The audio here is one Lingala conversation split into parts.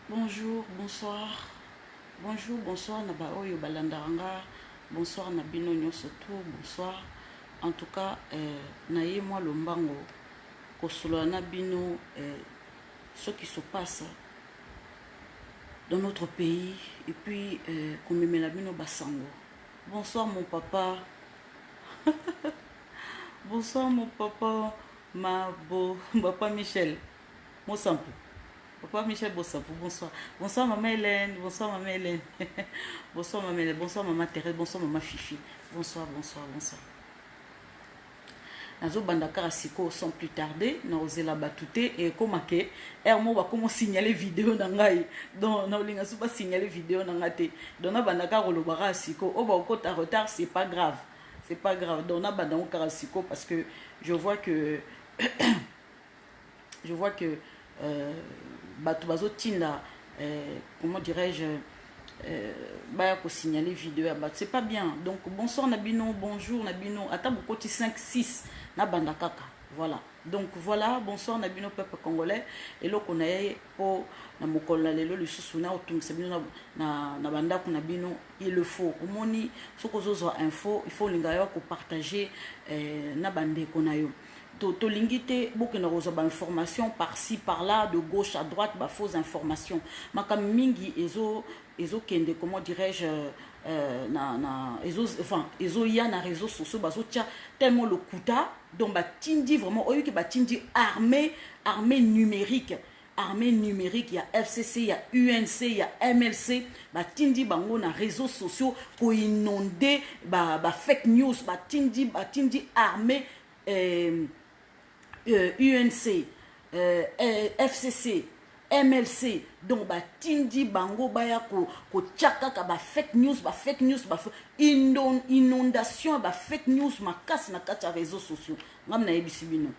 Bonjour, bonsoir. Bonjour, bonsoir Naba Oyo Balandaranga. Bonsoir Nabino Nyosoto, bonsoir. En tout cas, naye moi lombango kosolo Nabino ce qui se passe dans notre pays et puis comme Melabino Basango. Bonsoir mon papa. Bonsoir mon papa, papa Michel. Mon sample. Papa Michel Bossapou, bonsoir. Bonsoir maman Hélène, bonsoir maman Hélène. Bonsoir maman Hélène, bonsoir maman Thérèse, bonsoir maman Fifi. Bonsoir, bonsoir, bonsoir. Nazo bandakara siko sans plus tarder, na ozela batute et komake ermo ba comment signaler vidéo nangai. Donc na olinga suba signaler vidéo nangate. Donc na bandakara lobara siko o ba okota retard, c'est pas grave. C'est pas grave. Donc na bandakara siko parce que je vois que bato bazo tinda comment dirais-je baya ko signaler vidéo ya bato c'est pas bien. Donc bonsoir Nabino, bonjour Nabino, ata bokoti 5 6 na banda kaka. Voilà. Donc voilà, bonsoir Nabino peuple congolais et là qu'on a po na mokola lelo le susuna otungisa bino na banda ko Nabino, il le faut. Omoni soko zozo info, il faut linga yo ko partager na bande ko na yo. Tolingite beaucoup na rosa information par-ci par-là de gauche à droite ba fausse information makam mingi ezo kende comment dirais-je ezo ya na réseaux sociaux bazo tia tellement le kuta donc ba tindi vraiment oyo ki ba tindi armée numérique. Armée numérique, il y a FCC, il y a UNC, il y a MLC, bah tindi bango na réseaux sociaux pour inonder bah fake news, bah tindi armée UNC, FCC, MLC, donc bah tindi bango baya ko tchaka ba fake news, inondation, bah fake news, ma casse na kacha réseaux sociaux. Ngam na ebisibino.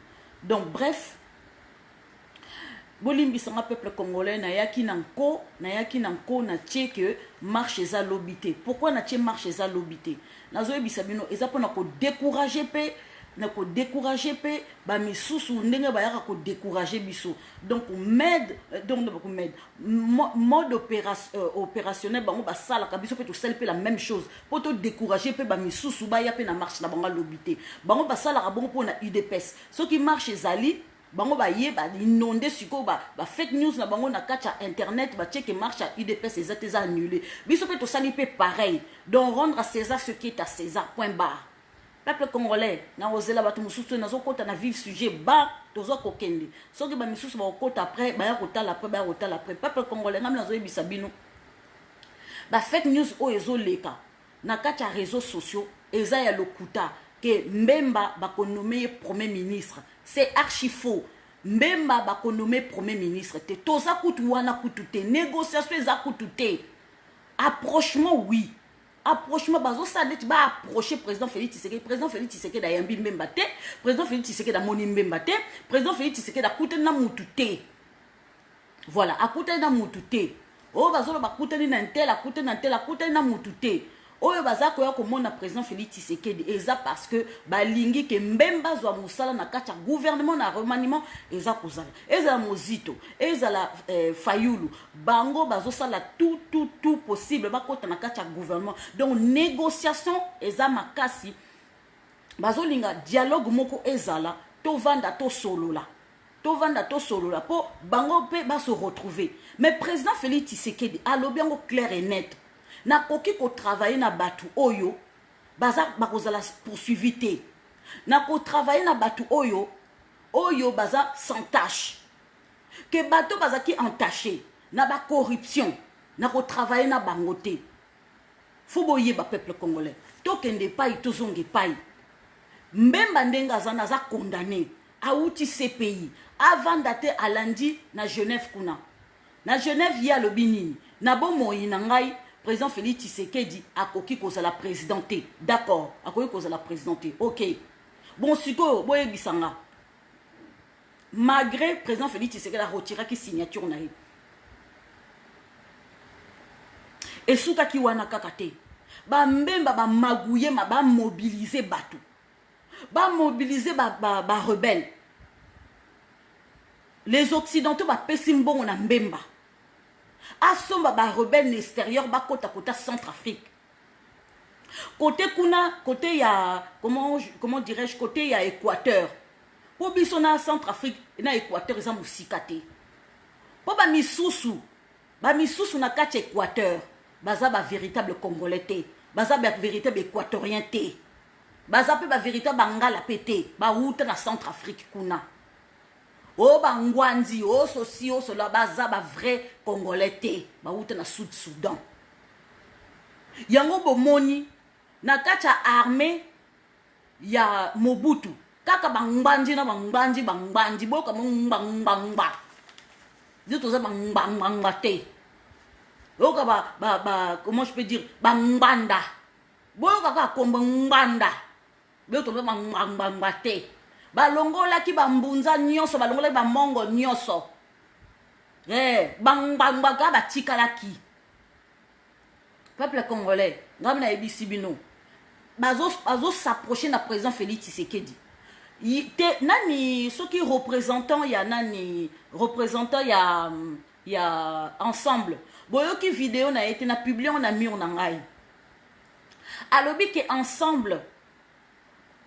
Donc bref, bolimbi sanga peuple congolais na yaki nanko na tcheke marche eza lobité. Pourquoi na tche marche eza lobité? Nazo ebisabino eza pona ko décourager pe na ko décourager pe ba misusu ndenge ba yaka ko décourager biso. Donc mode opérationnel bango ba sala ka biso pe to sel pe la même chose. Pour te décourager pe ba misusu ba ya pe na marche na bango lobité. Bango ba sala ka bango pona UDPS. Ce qui marche ezali bango ba ye ba inondé siko ba fake news na bango na kacha internet ba check marche à UDPS eza annulé. Biso pe to sali pe pareil. Donc rendre à César ce qui est à César. Point barre. Peuple congolais na ozela bato mususu na zokota na vivre sujet ba tozo kokende. Soki ba misusu ba okota après ba ya kotala après peuple congolais ngam na zo ebisa bino. Ba fake news o ezo leka na kacha réseaux sociaux eza ya lokuta que Mbemba ba nommé premier ministre. C'est archi faux. Mbemba ba nommé premier ministre. Te toza kutu wana kutu te. Négociation eza kutu te. Approchement oui. Approchement bazo ça net ba approcher président Félix Tshisekedi da yambi Mbemba te. Président Félix Tshisekedi da moni Mbemba te. Président Félix Tshisekedi da kutu na mutu te. Voilà, akuta na mutu te. Oh bazo ba kutu na ntel, akuta na mutu te. Oyo bazako ya komona président Félix Tshisekedi eza parce que balingi ke Mbemba zwa musala na kacha gouvernement na remaniement eza kozala eza mozito eza la fayulu bango bazosala tout possible bakota na kacha gouvernement. Donc négociation eza makasi bazolinga dialogue moko ezala tovanda to solola po bango pe ba se retrouver. Mais président Félix Tshisekedi alobi yango clair et net na koki ko travailler na batu oyo baza bakozala poursuivité na ko travailler na batu oyo baza sans tâche que bato baza ki entaché na ba corruption na ko travailler na bangote fuboye ba peuple congolais tokende pai tozonge pai Mbemba ndenga za condamné auti CPI avant d'aller à lundi na Genève kuna na Genève ya lobinini na bomoyi na ngai président Félix Tshisekedi a koki koza la présidenté. D'accord, a koki koza la présidenté. OK. Bon, siko boye bisanga. Malgré président Félix Tshisekedi a retiré qui signature na. Et souka ki wana kakate. Ba Mbemba ba magouye ba mobiliser batu. Ba mobiliser ba rebelle. Les occidentaux ba pesimbongo na Mbemba. asomba ba rebelle extérieur ba kota kota Centrafrique. Côté kuna, côté ya comment dirais-je, côté ya Équateur. Pour bisona Centrafrique na Équateur ils ont musikate. Pour ba misusu na kati Équateur, baza ba véritable congolais te, baza ba véritable équatorien te. Baza pe ba véritable bangala pété, ba outa na Centrafrique kuna. O bangwanzi, o sosi, o cela, baza ba vrai congolais te, ba outa na Sud-Soudan. Yango bomoni na kati ya armée ya Mobutu. Kaka bangbanji na bangbanji boka mbangba. Dito za bangba te. Boka comment je peux dire bangbanda. Boka ka kombanda. Dito za bangba te. Balongola ki bambunza nyonso, balongola ba mongo nyonso. Bangba ka batikala ki. Peuple congolais, ngamna ebisi bino. Bazo s'approcher na président Félix Tshisekedi. Nani ceux qui représentant ya nani représentant ya ensemble. Boyo ki vidéo na été na publié on a mis on ngai. Alobi que ensemble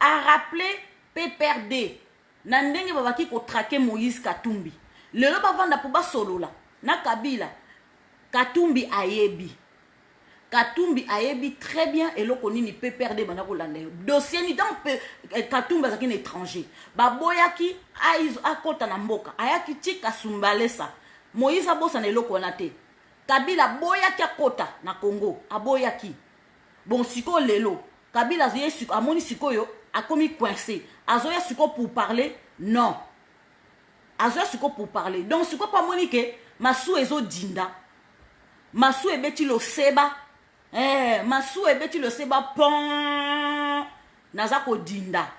a rappelé PPRD. Na ndenge babaki ko traquer Moïse Katumbi. Lelo bavanda po ba solo la. Na Kabila Katumbi ayebi. Katumbi ayebi très bien et l'okoni ni peut perdre banako lande. Dossier ni dans Katumbi bazaki un étranger. Baboyaki aizo akota na mboka. Ayaki tika sumbalesa. Moïse abosa na eloko na te. Kabila boyaki akota na Congo. Aboyaki. Bon siko lelo. Kabila zoye siko amoni siko yo akomi coincé. Azoya siko pour parler non. Azoya siko pour parler. Donc siko pa monique masu ezo dinda. Masu ebeti lo seba. Masu ebeti lo seba pon nazako dinda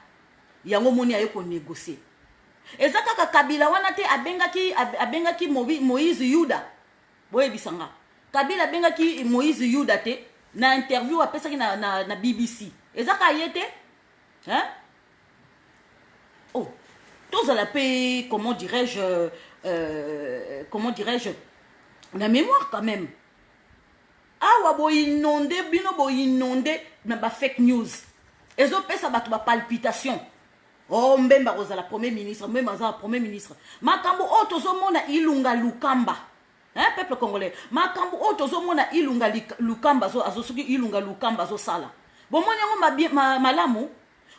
yango moni ayeko négocier ezaka ka Kabila wana te abengaki Moïse Yuda boye bisanga Kabila abengaki Moïse Yuda te na interview apesaki na BBC ezaka yete oh tous à la paix comment dirais-je la mémoire quand même. Awa bo inondé bino bo inondé na ba fake news ezo pesa bato ba palpitation oh mbemba kozala premier ministre mbemba za premier ministre makambo o tozomona Ilunga Lukamba peuple congolais makambo o tozomona Ilunga Lukamba azo soki Ilunga Lukamba zo sala bomoni yango malamu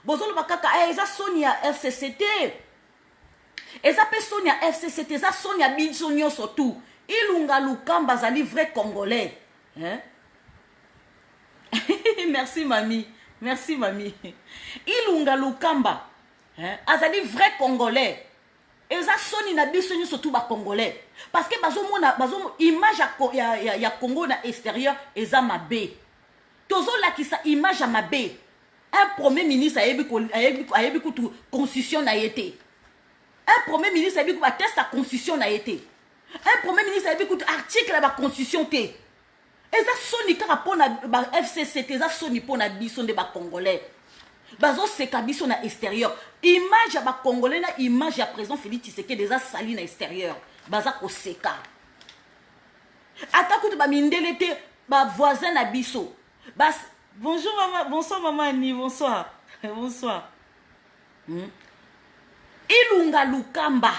bozolo bakaka eza Sonia FCCT eza pe Sonia FCCT eza Sonia biso nyonso tout Ilunga Lukamba zali vrai congolais. Merci mamie. Merci mamie. Ilunga Lukamba azali vrai congolais. Eza soni na biso nyo surtout ba congolais parce que bazo image ya Congo na extérieur eza mabe. Tozo la ki sa image mabe. Un premier ministre ayebi kutu constitution na yete. Un premier ministre ayebi ku ba test la constitution na yete. Un premier ministre ayebi kutu article la constitution te. Eza soni kaka pona ba FCCT eza soni pona biso de ba congolais. Bazo seka biso na extérieur. Image ya ba congolais na image ya président Félix Tshisekedi eza sali na extérieur. Baza ko seka. Ata kutu ba mindele te ba voisin na biso. Bas bonjour maman, bonsoir maman Annie, bonsoir. Bonsoir. Ilunga Lukamba.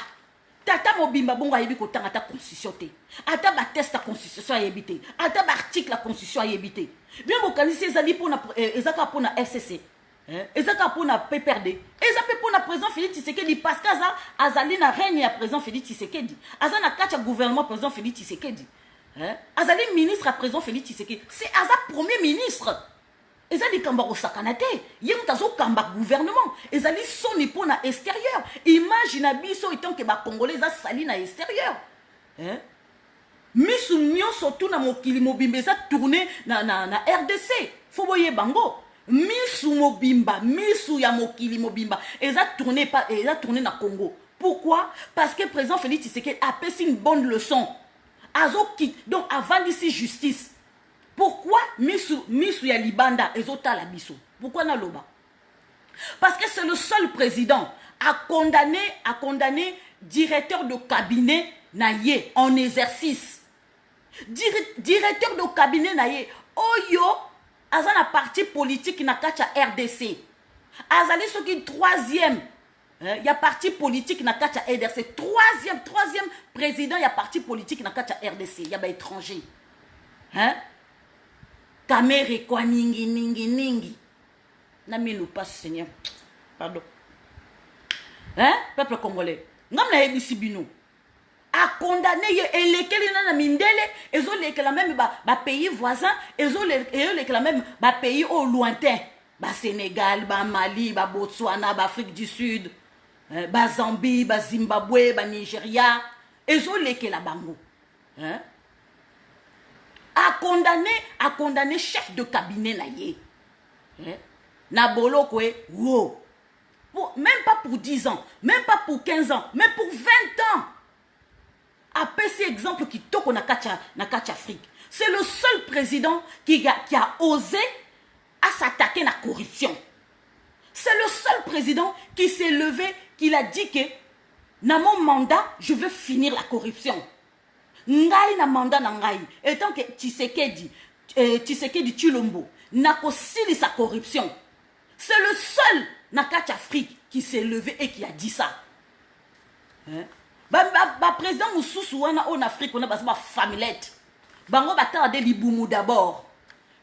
Tata mobimba bongo ayebi ko tanga ta constitution te. Ata ba test la constitution ayebité. Ata ba article la constitution ayebité. Bien bokanisi ezali pona ezaka pona FCC. Ezaka pona PPRD. Ezaka pona président Félix Tshisekedi parce que azali na règne ya président Félix Tshisekedi. Azana kacha gouvernement président Félix Tshisekedi. Azali ministre à président Félix Tshisekedi. C'est aza premier ministre. Ezali kamba ko sakanate. Yem tazo kamba gouvernement. Ezali soni pona extérieur. Imagine biso etant que ba congolais za sali na extérieur. Misu nyonso tout na mokili mobimba eza tourné na RDC. Faut boye bango. Misu mobimba, misu ya mokili mobimba eza tourné na Congo. Pourquoi? Parce que président Félix Tshisekedi a passé une bonne leçon. Azo qui donc avant d'ici justice. Pourquoi misu ya libanda ezota la biso? Pourquoi na loba? Parce que c'est le seul président à condamner directeur de cabinet na ye en exercice. directeur de cabinet na ye oyo aza na parti politique na kati ya RDC azali soki troisième ya parti politique na kati ya RDC troisième président ya parti politique na kati ya RDC ya baétranger kamere kwa ningi na minu pas Seigneur pardon peuple congolais ngam na yebisi bino a condamné ye elekeli na mindele ezolekela même ba pays voisins ezolekela même ba pays au lointain ba Sénégal ba Mali ba Botswana ba Afrique du Sud ba Zambie ba Zimbabwe ba Nigeria ezolekela bango a condamné chef de cabinet na ye na boloko wo même pas pour 10 ans même pas pour 15 ans mais pour 20 ans. Après cet exemple qui toque na kacha Afrique. C'est le seul président qui a osé à s'attaquer à la corruption. C'est le seul président qui s'est levé, qui a dit que dans mon mandat, je veux finir la corruption. Ngai na mandat na ngai. Et tant que Tshisekedi Tshilombo n'a qu'aussi sa corruption. C'est le seul na kacha Afrique qui s'est levé et qui a dit ça. Président Moussoussou en Afrique on a basé familette bango batarde libumu d'abord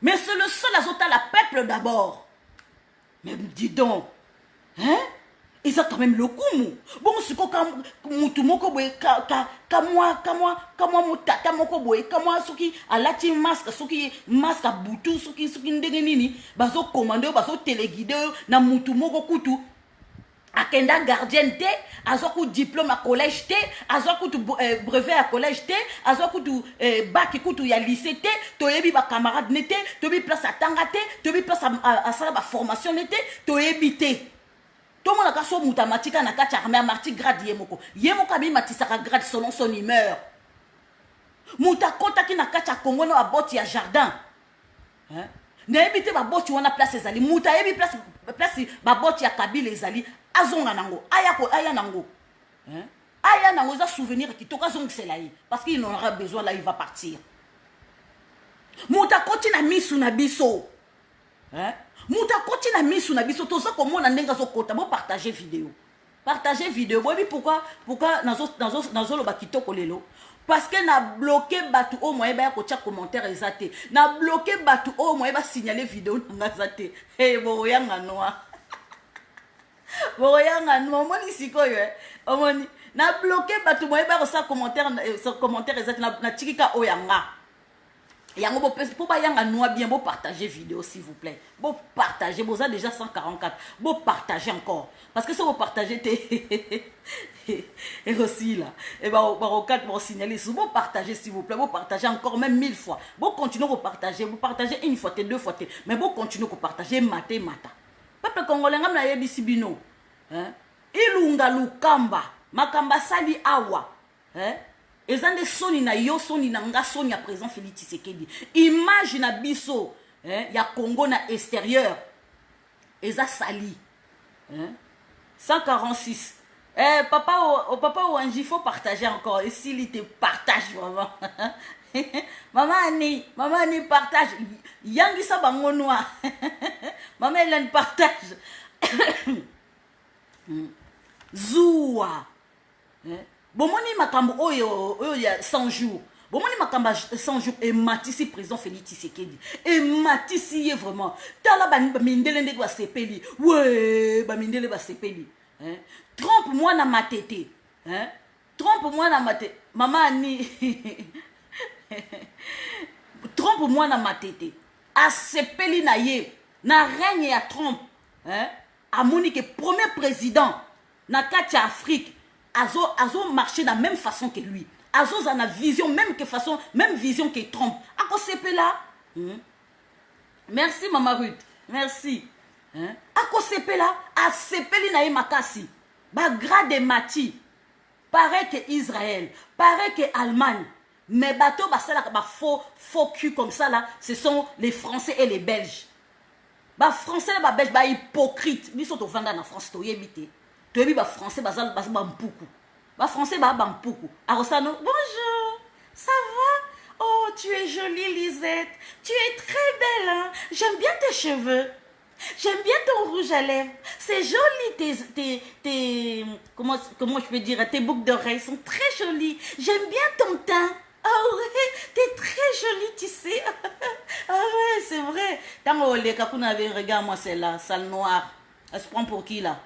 mais c'est le seul azota la peuple d'abord mais dis donc ils ont quand même le coup bon siko kam mutu moko boye ka moi mutata moko boye ka moi soki alati masque soki masque butu soki ndenge nini bazo commander bazo téléguider na mutu moko kutu akenda gardien te azoku diplôme à collège te azoku brevet à collège te azoku bac kutu ya lycée te toyebi ba camarade nete toyebi place à tanga te toyebi place à sala ba formation nete toyebi te to mona ka so mutamatika na kati armée marti grade yemoko abi matisaka grade selon son humeur muta kota ki na kati Congo na aboti ya jardin na ebite ba boti wana place ezali muta yebi place ba boti ya Kabila ezali azonga nango aya nango aya nango za souvenir qui toka zong c'est là parce qu'il en aura besoin là il va partir muta koti na misu na biso muta koti na misu na biso to ça comment na ndenga zo kota bo partager vidéo oui pourquoi nazo lo ba kitoko lelo parce que na bloqué batu au moins ba ko tia commentaire ezate na bloqué batu au moins ba signaler vidéo nga zate bo yanga noa boyanga momoni sikoyo omoni na bloqué batu moye ba sa commentaire exact na tikika oyanga yango bo ba yanga noa bien bo partager vidéo s'il vous plaît bo partager bo za déjà 144 bo partager encore parce que ça vous partager et aussi là et ba rokat pour signaler sous bo partager s'il vous plaît bo partager encore même 1000 fois bo continuer vous partager une fois deux fois mais bo continuer vous partager mata peuple congolais ngam na yebisi bino ilunga lukamba makamba sali awa ezande soni na yo soni na nga soni ya président Félix Tshisekedi image na biso ya Congo na extérieur eza sali 146 papa Wanji faut partager encore et s'il te partage vraiment maman ni partage yangi sa bango noa maman elle partage Zoua bomoni makambo oyo ya 100 jours bomoni makambo 100 jours et matisi président Félix Tshisekedi et matisi vraiment tala ba mindele ndeko ba sepeli ouais ba mindele ba sepeli trompe moi na matete trompe moi na matete maman ni trompe moi na matete a sepeli na ye na règne ya trompe amoni que premier président na kati Afrique azo marcher de la même façon que lui azo za na vision même vision que Trump ako sepela merci maman Ruth merci ako sepela a sepeli na ye makasi ba grade mati pareil que Israël pareil que Allemagne mais bateau ba sala ba faux cul comme ça là ce sont les Français et les Belges. Ba français ba belge ba hypocrite biso to vanda na France to yebite to yebi ba français ba zal ba mpuku ba français ba mpuku arosano bonjour ça va oh tu es jolie, Lisette. Tu es très belle, hein. J'aime bien tes cheveux. J'aime bien ton rouge à lèvres. C'est joli, comment je peux dire, tes boucles d'oreilles sont très jolies. J'aime bien ton teint. Ah ouais, t'es très jolie, tu sais. Ah ouais, c'est vrai. Tant que les Kakuna avaient regarde moi celle-là, sale noire. Elle se prend pour qui là?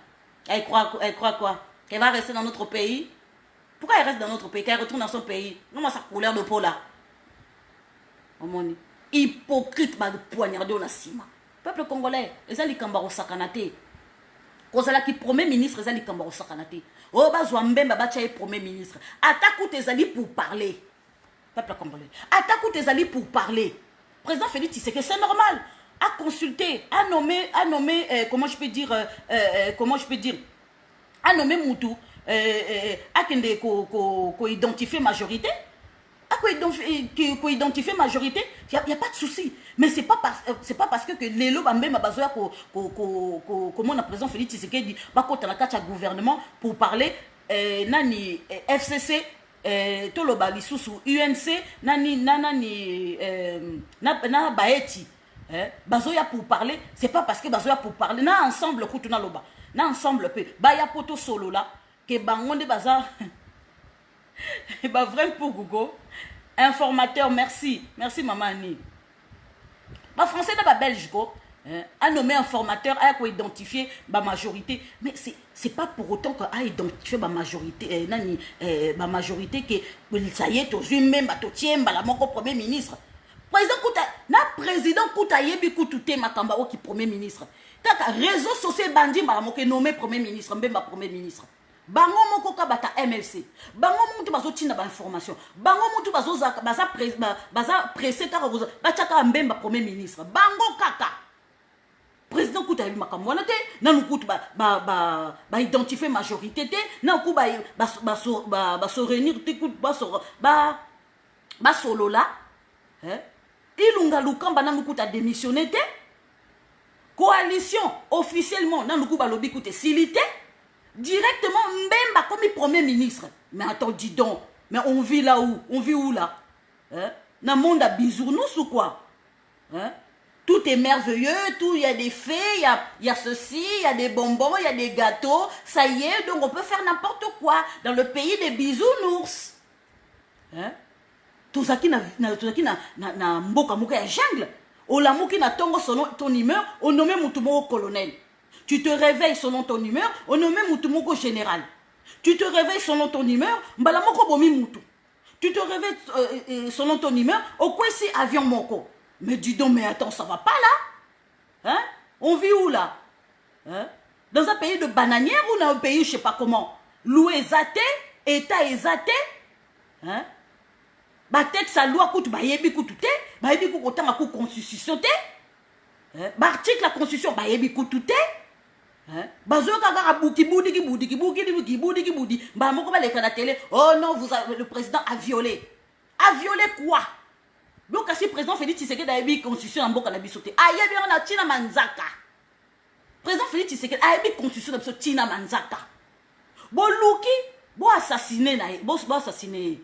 Elle croit quoi? Qu'elle va rester dans notre pays? Pourquoi elle reste dans notre pays? Qu'elle retourne dans son pays? Comment sa couleur de peau là? Oh mon hypocrite, de poignarder au cima. Peuple congolais, les ali kambaro sakanate. Kozala qui premier ministre, les ali kambaro sakanate. Oh bazwa mbemba bacha premier ministre. Attaque tes ali pour parler. Peuple congolais. Attaque tes alliés pour parler. Président Félix Tshisekedi, c'est normal. À consulter, à nommer, comment je peux dire, à nommer Moutou, à identifier majorité. À identifier majorité, il n'y a pas de souci. Mais c'est pas parce que les lots même besoin comment le président Félix Tshisekedi va contre la gouvernement pour parler nani FCC toloba lisusu UNC nani na baeti bazoya pour parler, c'est pas parce que bazoya pour parler na ensemble kutuna loba na ensemble pe ba ya poto solo là que bangonde baza ba vrai pour Google informateur. Merci maman Annie. Ba français na ba belge ko a nommé un formateur, a identifié ma majorité, mais c'est pas pour autant que a identifié ma majorité, ma majorité que ça y est, tu même tu tiens la mon premier ministre. Président Kouta, na président Kouta yebi Koutoute makamba o qui premier ministre. Kaka réseau social bandi ma mo que nommé premier ministre, mbemba premier ministre. Bango moko ka bata MLC. Bango muntu bazo tina ba information. Bango muntu bazo baza pressé ka ba chaka mbemba premier ministre. Bango kaka. Président Kouta yebi makamwana te, na nukutu ba identifier majorité te, na ku ba so réunir te kutu ba solo là. Ilunga lukamba na nukuta démissionné te. Coalition officiellement na nukuba lobi kuté silité. Directement Mbemba comme premier ministre. Mais attends, dis donc, mais on vit là où? On vit où là? Dans le monde à bisounours ou quoi? Tout est merveilleux, tout, il y a des fées, il y a ceci, il y a des bonbons, il y a des gâteaux. Ça y est, donc on peut faire n'importe quoi dans le pays des bisounours. Tout ça qui na mboka mouka ya jungle. Olamuki na tongo selon ton humeur, on nomme Moutumo colonel. Tu te réveilles selon ton humeur, on nomme Moutoumoko général. Tu te réveilles selon ton humeur, Mbalamoko Bomi Moutou. Tu te réveilles selon ton humeur, au quoi c'est avion Moko. Mais dis donc, mais attends, ça va pas là? On vit où là? Dans un pays de bananière ou dans un pays, je sais pas comment? Loué zaté, État est zaté? Ba tête sa loi coûte, ba yebi coûte te, ba yebi coûte autant à coup constitution te? Ba article la constitution, ba yebi coûte te? Bazo kaka bouki boudi. Bah mon comment les la télé. Oh non, le président a violé. A violé quoi? Donc si le président Félix Tshisekedi a eu constitution en boka na bisoté. Ah yebi on a tina manzaka. Président Félix Tshisekedi a eu constitution de tina manzaka. Bon Luki, bon assassiné na, bon assassiné.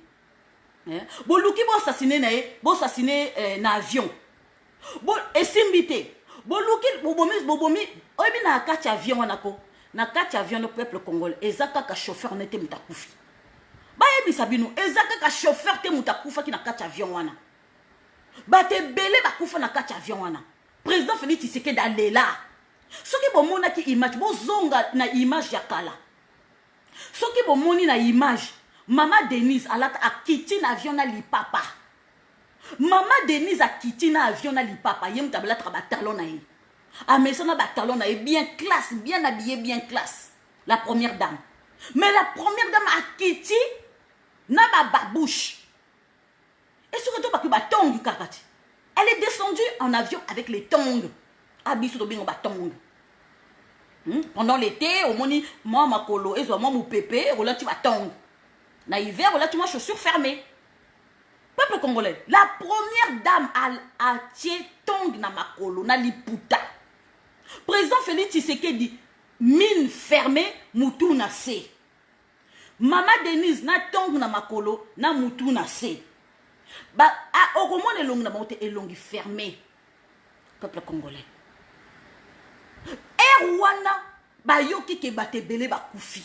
Bon Luki bon assassiné na, bon assassiné na avion. Bon esimbité. Boluki bobomi oyebi na kati avion wanako na kati avion le peuple congolais ezaka ka chauffeur nete mutakufi ba yebi sabino ezaka ka chauffeur te mutakufa ki na kati avion wana ba te belé ba kufa na kati avion wana. Président Félix Tshisekedi alela soki bomona ki image bozonga na image ya kala soki bomoni na image Mama Denise alata akiti na avion na lipapa. Maman Denise a quitté na avion na lipapa. Yem tabla traba talon na ye. A maison na talon na ye bien classe, bien habillé, bien classe. La première dame. Mais la première dame a quitté na babouche. Et surtout parce que ba tongue kakati. Elle est descendue en avion avec les tongs. Abisu to bingo ba tongs. Pendant l'été, au moni moi ma colo et moi mon pépé, ou là tu ba tongs. Na hiver, ou là tu moi chaussures fermées. Peuple congolais, la première dame a tié tong na makolo, na liputa. Président Félix Tshisekedi, mine fermée, moutou na se. Mama Denise, na tong na makolo, na moutou na se. Au moment elongi na bango te elongi fermé peuple congolais wana bayoki ke batebele bakufi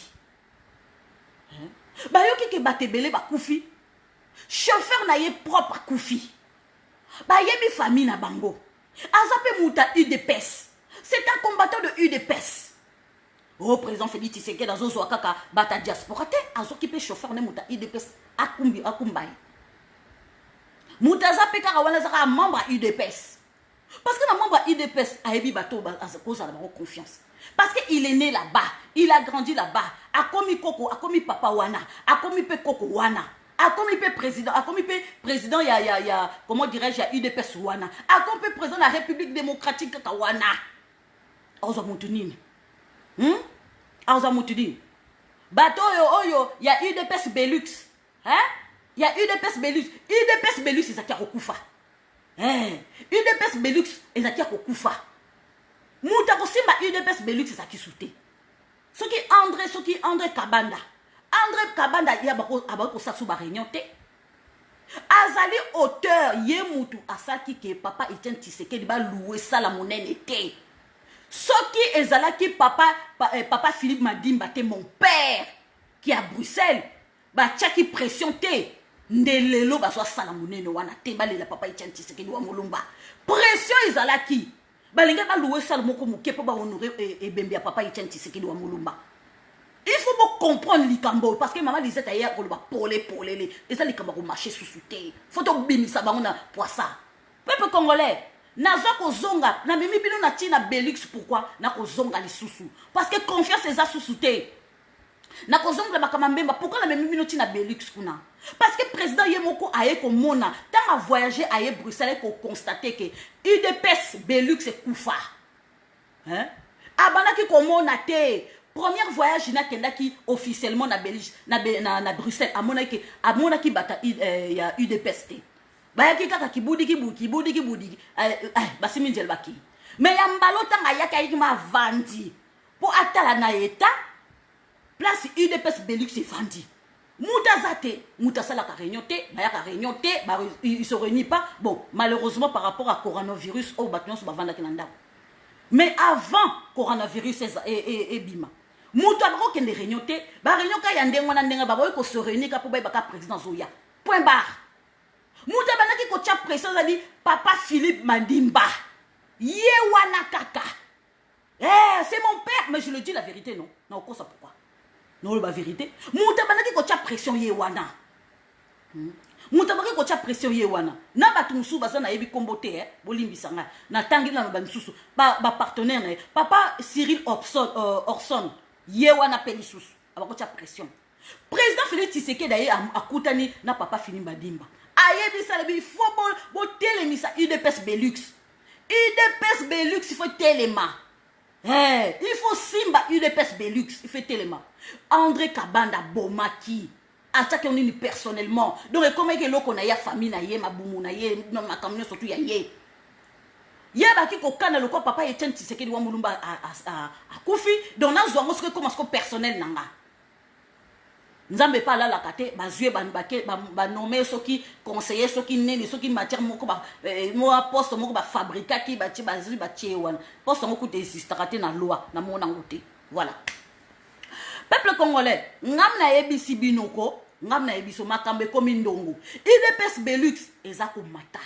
bayoki ke batebele bakufi chauffeur na ye propre akufi bayebi famille na bango aza pe muta UDPS c'est un combattant de UDPS oh président Félix Tshisekedi azozwa kaka bata diaspora te azoki pe chauffeur ne muta UDPS akumbai muta aza pe kaka wana azaka membre à UDPS parce que na membre à UDPS ayebi bato akozala bango confiance parce que il est né là-bas il a grandi là-bas akomi koko akomi papa wana akomi pe koko wana akomi pe président ya comment dirais-je ya UDPS wana akomi pe président de la République démocratique kaka wana aoza mutu nini aoza mutu nini bato oyo ya UDPS Belux ya UDPS Belux ezaki akokufa UDPS Belux ezaki akokufa mutu akosimba UDPS Belux ezaki sute soki André Kabanda ya abakosaksu baréunion te azali auteur ye mutu asaki ke papa Etienne Tshisekedi balouwe sala monene te soki ezalaki papa Philippe Madimba te mon père qui est à Bruxelles batiaki pression te ndelelo bazwa sala monene wana te balela papa Etienne Tshisekedi wa molumba pression ezalaki balinga balouwe sala moko moke po bahonorer ebembe ya papa Etienne Tshisekedi wa molumba. Il faut comprendre likambo parce que maman Lisette a hier polé et ça likambo marché sous souté. Faut to bimisa bango pour ça. Peuple congolais, naza ko zonga na mimi bino na tina Belux pourquoi na ko zonga lisusu parce que confiance eza sous souté. Na ko zonga makamambemba pourquoi na mimi bino tina Belux kuna parce que président Yemoko aye ko mona tant a voyager aye Bruxelles ko constater que UDPS Belux est kufa. Hein? Abana ki ko mona te premier voyage na kendaki officiellement na Belgique na Bruxelles amonaki bata ya UDPS te bayaki kaka kibudi basimi njel baki mais ya mbalota ngayaka yiki ma vandi po atala na eta place UDPS Belux c'est vandi muta zate muta sala ka réunion te bayaka réunion te ils se réunissent pas bon malheureusement par rapport à coronavirus au batnon so bavanda kinanda mais avant coronavirus et bima mutu abako kende réunion te ba réunion ka ya ndengo na ndenga ba ko se réunir ka po ba ka président zoya point barre mutu banaki ko tia pression zali papa Philippe Madimba ye wana kaka c'est mon père mais je le dis la vérité non quoi ça pourquoi non la vérité mutu banaki ko tia pression ye wana mutu banaki ko tia pression ye wana na batu musu baza na yebi kombote bolimbisanga na tangi na ba mususu ba partenaire na papa Cyril Orson yewana pelisusu abako tia pression président Félix Tshisekedi d'ailleurs akutani na papa Philippe Madimba ayebi sala bi faut bo telemisa UDPS Belux il faut telema il faut simba UDPS Belux il faut telema André Kabanda bomaki attaque on ni personnellement donc comment que loko na ya famille na ye mabumu na ye ma kamino surtout ya ye yeba ki kokana loko papa Etienne Tshisekedi wa mulumba a kufi donc na zongo ce comme ce personnel nanga nzambe pa la kate bazue ba nommer soki conseiller soki neni soki matière moko ba mo poste moko ba fabriquer ki ba ti bazui ba tiewana poste moko te existera na loi na mona ngote voilà peuple congolais ngam na yebisi binoko ngam na yebiso makambe komi ndongo UDPS Belux ezako mata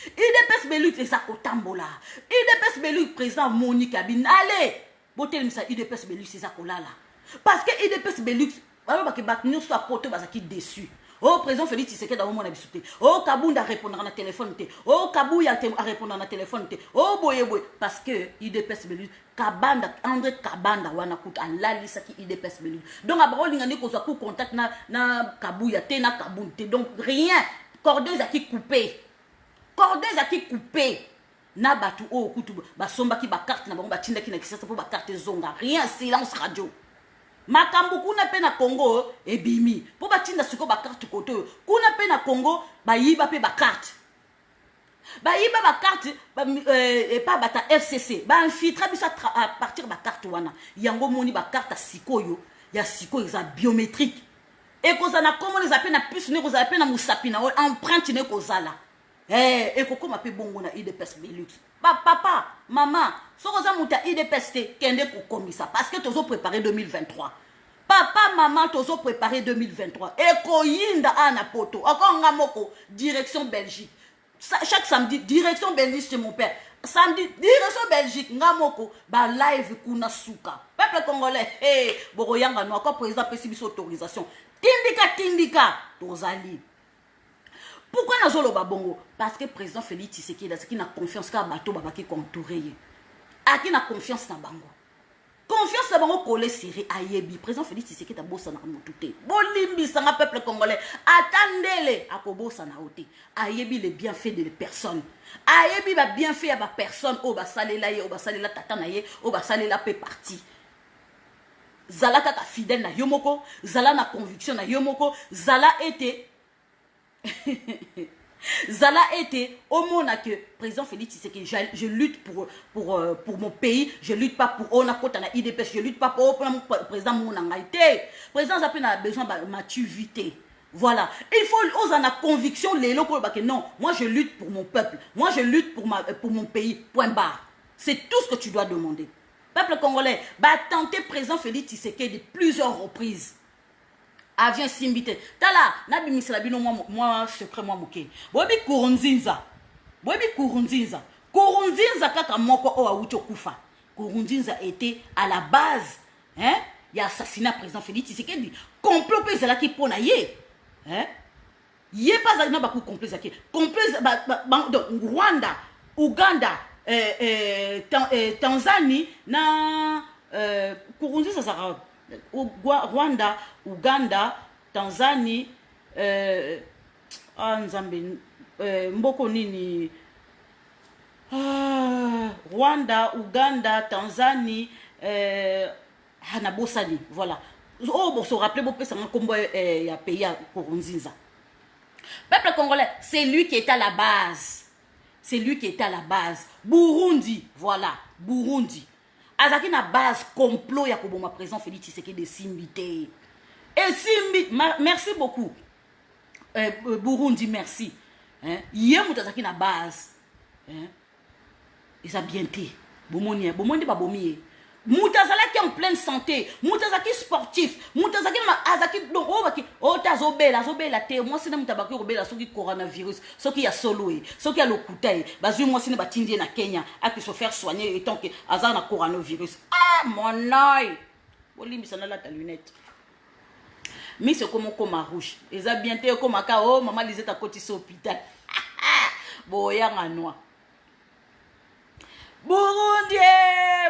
UDPS Belux ezako tambola UDPS Belux président Monique Abin allez botelemisa UDPS Belux ezako lala parce que UDPS Belux alors que nous soit porté bazaki déçu oh président Félix Tshisekedi dans mon abisouté oh Kabunda répondre na téléphone te oh Kabuya à répondre na téléphone te oh boye parce que UDPS Belux Kabanda André Kabanda wana kuta alali saki UDPS Belux donc abaro lingani ko za ku contact na Kabuya te na Kabunte donc rien cordon zaki coupé na batu o kutu basomba ki ba carte na bango batinda ki na kisasa po ba carte zonga rien silence radio makambu kuna pe na Congo ebimi po batinda siko ba carte koto kuna pe na Congo bayiba pe ba carte et pas bata FCC ba infiltra bisa à partir ba carte wana yango moni ba carte sikoyo ya sikoyo za biométrique Et kozana comment les appelle na plus ne kozala pe na musapi na empreinte ne kozala. Et koko ma pe bongo na IDPS Belux. Papa, maman, so koza muta IDPS te kende ko komisa parce que tozo préparer 2023. Papa, maman, tozo préparer 2023. Et koyinda ana poto. Encore ngamoko direction Belgique. Chaque samedi direction Belgique chez mon père. Samedi direction Belgique ngamoko ba live kuna suka. Peuple congolais, boroyanga no encore président pesi biso autorisation. Tindika tozali. Pourquoi nazolo babongo? Parce que président Félix Tshisekedi qui n'a confiance ka bato babaki contouré. A qui n'a confiance na bango. Confiance na bango collé serré ayebi. Président Félix Tshisekedi a bossa na motute. Bolimbi sanga peuple congolais. Attendez-le à kobossa na ote. Ayebi les bienfaits de les personnes. Ayebi ba bienfait à ba personne o ba salela ye o ba salela tata na ye o ba salela pe parti. Zala kaka fidèle na yomoko, Zala na conviction na yomoko, Zala était Zala était au monde que président Félix Tshisekedi je lutte pour mon pays, je lutte pas pour on a kota na IDPS, je lutte pas pour président mon ngaité. Président Zapé a besoin de maturité. Voilà, il faut oser la conviction les locaux que non, moi je lutte pour mon peuple, moi je lutte pour mon pays. Point barre. C'est tout ce que tu dois demander. Peuple congolais, bah tenter président Félix Tshisekedi de plusieurs reprises. Avion simbité. Tala, nabi misalabino moi secret moi moké. Bobi Kurunzinza. Kurunzinza kaka moko o auto kufa. Kurunzinza était à la base, hein? Il y a assassinat président Félix Tshisekedi. Complot pe zala ki pona ye. Hein? Yé pas na ba ku complot zaki. Complot donc Rwanda, Uganda, Tanzanie na Kurunzinza ça Rwanda, Uganda, Tanzanie, Nzambe, mboko nini, Rwanda, Uganda, Tanzanie, Hanabosani, voilà. Oh, bon, se rappeler, bon, c'est un combo à pays à Kurunzinza. Peuple congolais, c'est lui qui est à la base. C'est lui qui est à la base. Burundi, voilà, Burundi. Azaki na base complot ya koboma président Félix Tshisekedi de Simbité. Et Simbi, merci beaucoup. Burundi, merci. Hein? Yé moutazaki na base. Hein? Et ça bien été. Bomoni ba bomié. Moutazaki en pleine santé. Moutazaki sportif. Moutazaki azaki donc tazobela te. Moi c'est mutabaki robela soki coronavirus, soki ya soloé, soki ya lokutai. Bazui moi c'est ba tindie na Kenya a qui se faire soigner étant que azar na coronavirus. Ah mon œil. Bolimbi sana la ta lunette. Mais c'est comme rouge. Et ça bien été comme ka oh maman Lisette à côté sur hôpital. Boyanga noir.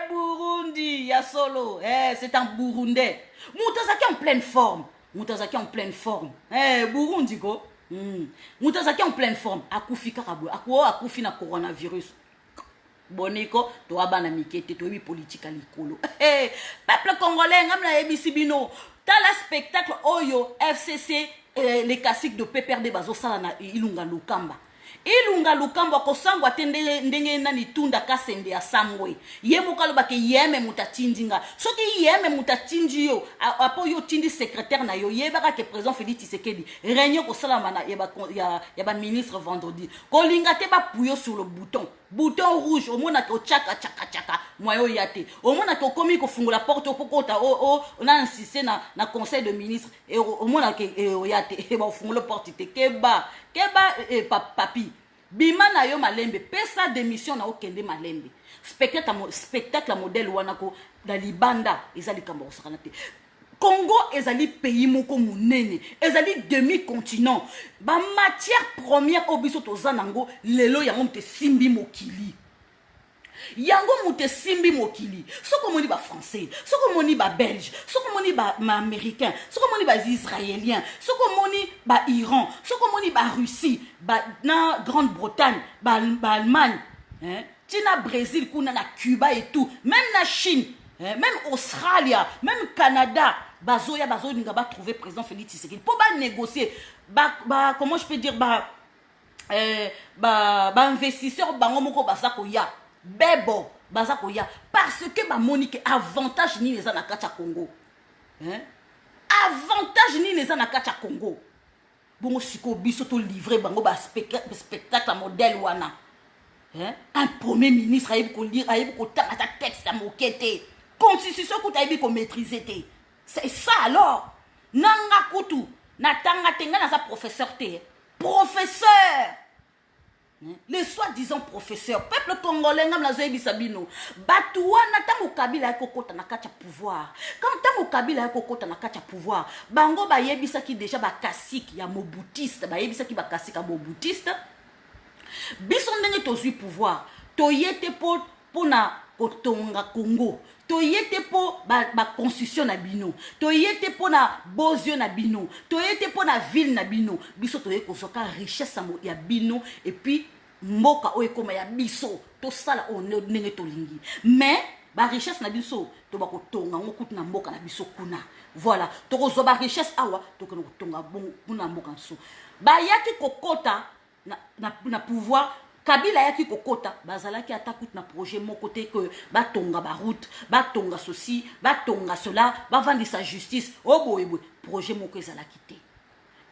Burundi, ya solo. C'est un Burundais. Moutazaki en pleine forme. Burundi go. Moutazaki en pleine forme. Akufi karabou. Akufi na coronavirus. Boniko, to abana mikete, to ebi politique à l'icolo. Peuple congolais, ngamna ebi sibino. T'as la spectacle Oyo, FCC, les classiques de PPRD bazo salana ilunga lukamba. Ilunga lukamba kosangwa tende ndenge nani tunda kasende ya sangwe yemo kaloba ke yeme mutatindinga soki yeme mutatinji yo apo yo tindi secrétaire na yo yebaka ke président Félix Tshisekedi réunion ko salama na ya ba ministre vendredi kolinga te ba puyo sur le bouton rouge omona ko chaka moyo yate omona ko komi ko fungula porte pokota on a insisté na conseil de ministre et omona ke yate ba fungula porte te keba papi bima na yo malembe pesa démission na okende malembe spectacle modèle wanako na libanda ezali kambo sakana te Congo ezali pays moko munene ezali demi-continent ba matière première obiso tozanango lelo yango mte simbi mokili yango mute simbi mokili soko moni ba français soko moni ba belge soko moni ba américain soko moni ba israélien soko moni ba Iran soko moni ba Russie ba na Grande-Bretagne ba Allemagne hein tina Brésil kuna na Cuba et tout même na Chine hein? Même Australie même Canada bazoya ninga ba trouver président Félix Tshisekedi pour ba négocier comment je peux dire investisseur bango moko basako ya bebo bazako ya parce que ba monique avantage ni les na kata Congo hein avantage nini eza na kati ya Congo bongo siko biso to livrer bango ba spectacle modèle wana un premier ministre ayebi ko lire ayebi ko tanga ta texte ya mokete constitution ko ayebi ko maîtriser te c'est ça alors nanga kutu na tanga tenga na sa professeur te professeur les soi-disant professeurs peuple congolais ngam na zoyebi sabino batu wana tango Kabila ya kokota na kati ya pouvoir quand tango Kabila ya kokota na kati ya pouvoir bango bayebisa ki déjà ba kasiki ya mobutiste bayebisa ki ba kasiki ya mobutiste biso ndenge tozwi pouvoir toyete po na kotonga Congo toyete po ba constitution na bino toyete po na bozio na bino toyete po na ville na bino biso toye kosoka richesse ya bino et puis mboka oyo koma ya biso to sala ono ndenge tolingi mais ba richesse na biso to ba kotonga ngokutu na mboka na biso kuna voilà to kozo ba richesse awa to kotonga bon kuna mboka so ba yaki kokota na pouvoir Kabila yaki kokota bazalaki atakut na projet mon côté que batonga ba route batonga ceci batonga cela bavandisa justice oboye projet moko ezalaki te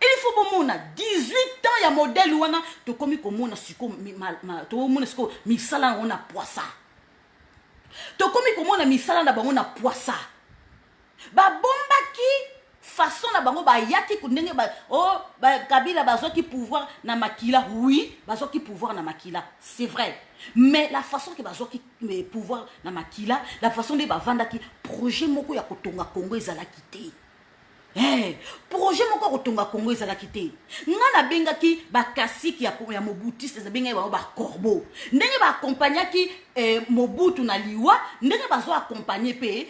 il faut bomona 18 ans ya modèle wana to komi komona siko to mona siko misala on a poisa to komi komona misala na bango na poisa ba bombaki façon na bango ba yaki kundenge ba Kabila bazoki pouvoir na makila oui bazoki pouvoir na makila c'est vrai mais la façon que bazoki pouvoir na makila la façon de bavandaki projet moko ya kotonga Congo ezalaki te projet moko kotonga Congo ezalaki te nga na bengaki bakasiki ya mobutiste za benga ba corbeau ndenge ba accompagnaki Mobutu na liwa ndenge bazo accompagner pe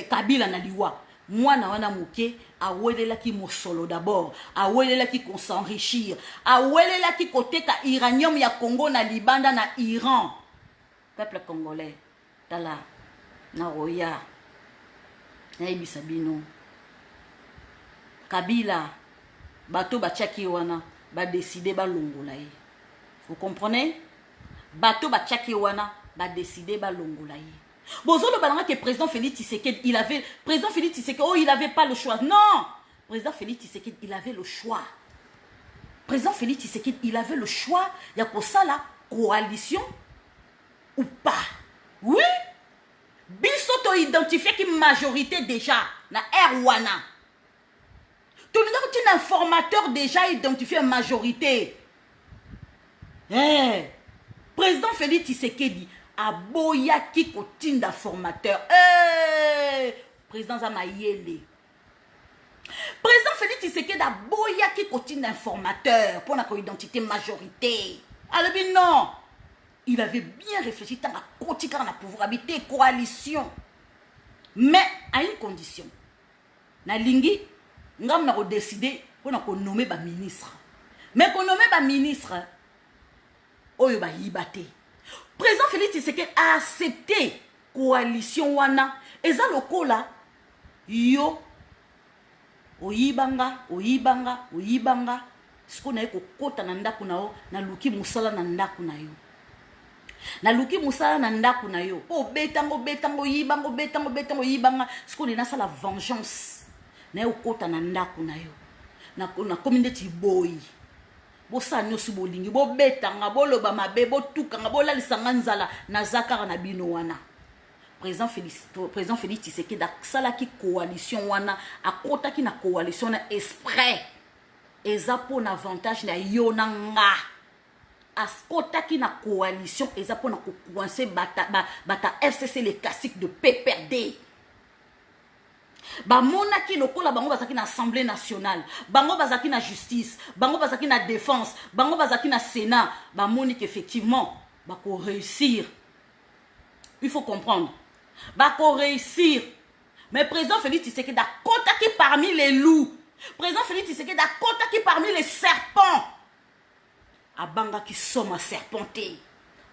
Kabila na liwa mwana wana muke awelelaki mosolo d'abord awelelaki qu'on s'enrichir awelelaki koteka uranium ya Congo na libanda na Iran peuple congolais tala na roya na ibisabino Kabila bato bachaki wana ba décider ba longola ye vous comprenez bato bachaki wana ba décider ba longola ye Bozolo balanga que président Félix Tshisekedi il avait il avait pas le choix. Non, président Félix Tshisekedi il avait le choix. Président Félix Tshisekedi il avait le choix. Il y a quoi ça là, coalition ou pas. Oui. Bisoto identifié qui majorité déjà na Erwana. Tout le monde est un informateur déjà identifié majorité. Président Félix Tshisekedi aboyaki kotinda formateur président Zamayele président Félix Tshisekedi aboyaki kotinda informateur pour la identité majorité alors non il avait bien réfléchi tant à kotika na pouvoir habiter coalition mais à une condition na lingi ngam na ko décider pour na ko nommer ba ministre mais ko nommer ba ministre oyo ba yibate président Félix Tshisekedi a accepté coalition wana eza lokola yo oyibanga siko na kokota na ndaku na yo na luki musala na ndaku na yo na luki musala na ndaku na yo po betango yibanga siko na sala vengeance na yo kota na ndaku na yo na communauté boy bosa nyosu bolingi bo betanga boloba mabe botukanga bolalisanga nzala na zakara na bino wana président Félix Tshisekedi sala ki coalition wana akotaki na coalition na exprès eza pour na avantage na yo na nga akotaki na coalition eza pour na ko coincer bata FCC les classiques de PPRD Bamona ki lokola bango bazaki na Assemblée nationale, bango bazaki na justice, bango bazaki na défense, bango bazaki na Sénat, bamoni qu'effectivement bako réussir. Il faut comprendre. Bako réussir. Mais président Félix Tshisekedi da kotaki parmi les loups. Président Félix Tshisekedi da kotaki parmi les serpents. Abanga ki soma serpenté.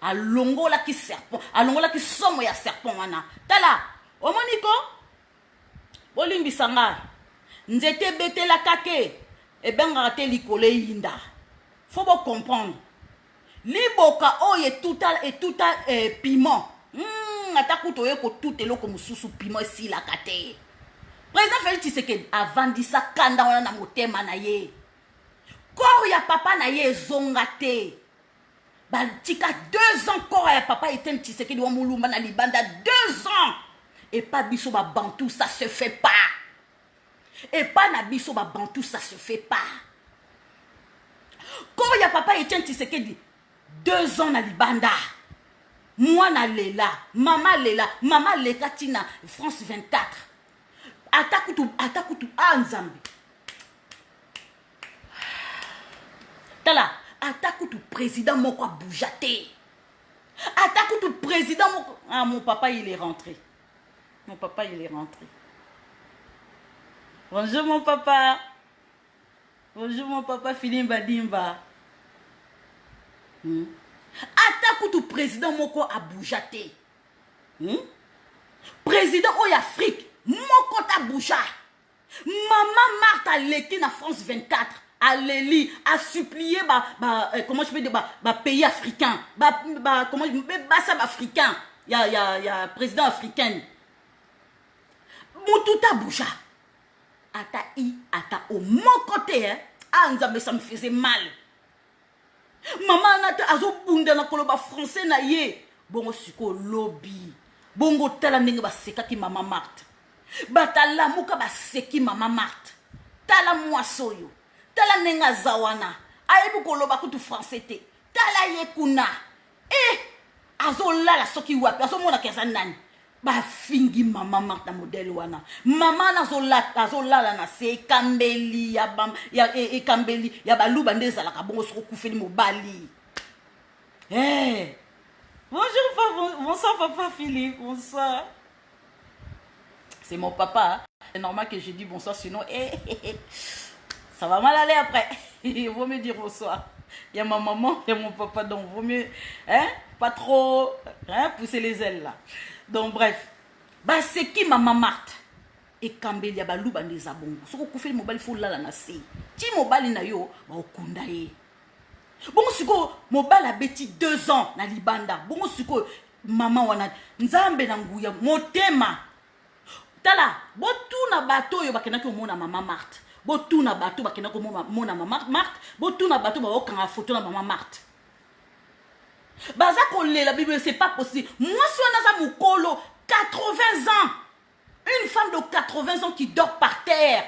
Alongola ki serpent, alongola ki somo ya serpent wana. Tala, omoniko Olimbi sanga nzete betela kake e benga te likole yinda. Faut bien comprendre. Liboka oye tout piment. Atakuto yeko tout eloko mususu piment si la kate. Président Félix Tshisekedi avandisa kanda wana na motema na ye. Corps ya papa na ye zongate. Tika 2 ans corps ya papa Etienne Tshisekedi wa mulumba na libanda 2 ans. Et pas biso ba bantou ça se fait pas. Et pas na biso ba bantou ça se fait pas. Corps ya papa Etienne Tshisekedi 2 ans na libanda. Moi na lela, maman leka tina France 24. Atakutu Nzambi. Tala, atakutu président moko boujate. Atakutu président moko. Ah, mon papa il est rentré. Mon papa il est rentré. Bonjour mon papa. Bonjour mon papa Filimba Dimba. Atakutu président moko boujate. Président Oy Afrique. Moko ta boucha. Maman Marthe a léqué na France 24. A l'éli, a supplié comment je peux dire pays africain. Comment je peux dire africain. Il y a président africain. Moutouta boucha. Ata au mon côté, hein. Ah, Nzambe, ça me faisait mal. Maman nata azo bunda na koloba français na ye. Bongo suko lobby. Bongo tala ndenge ba sekaki maman Marthe. Batala muka ba seki maman Marthe. Tala mwasoyo. Tala nenga zawana. Ayebu koloba kutu français te. Tala ye kuna. Azo lala soki wapi. Azo mona kesa nani. Ba fingi maman Marthe modèle wana. Maman azo lala na se kambeli ya bam ya kambeli ya baluba ndezala ka bongo soko kufeli mobali. Bonjour papa, bonsoir papa Philippe, bonsoir. C'est mon papa. C'est normal que je dis bonsoir, sinon ça va mal aller après. Il vaut mieux dire bonsoir. Il y a ma maman et mon papa, donc vaut mieux pas trop pousser les ailes là. Donc bref. Bah c'est qui maman Marthe? Et Kambeli ya baluba ndeza bongo. Soko kufeli mobali fo lala na se. Ti mobali na yo ba okunda ye. Bongo siko mobali abeti 2 ans na libanda. Bongo siko maman wana Nzambe na nguya motema. Tala, botuna bato yo bakena ko mona maman Marthe. Botuna bato bakena ko mona maman Marthe. Botuna bato ba okanga photo na maman Marthe. Baza ko lela Bible c'est pas possible. Moi si on a ça mukolo 80 ans. Une femme de 80 ans qui dort par terre.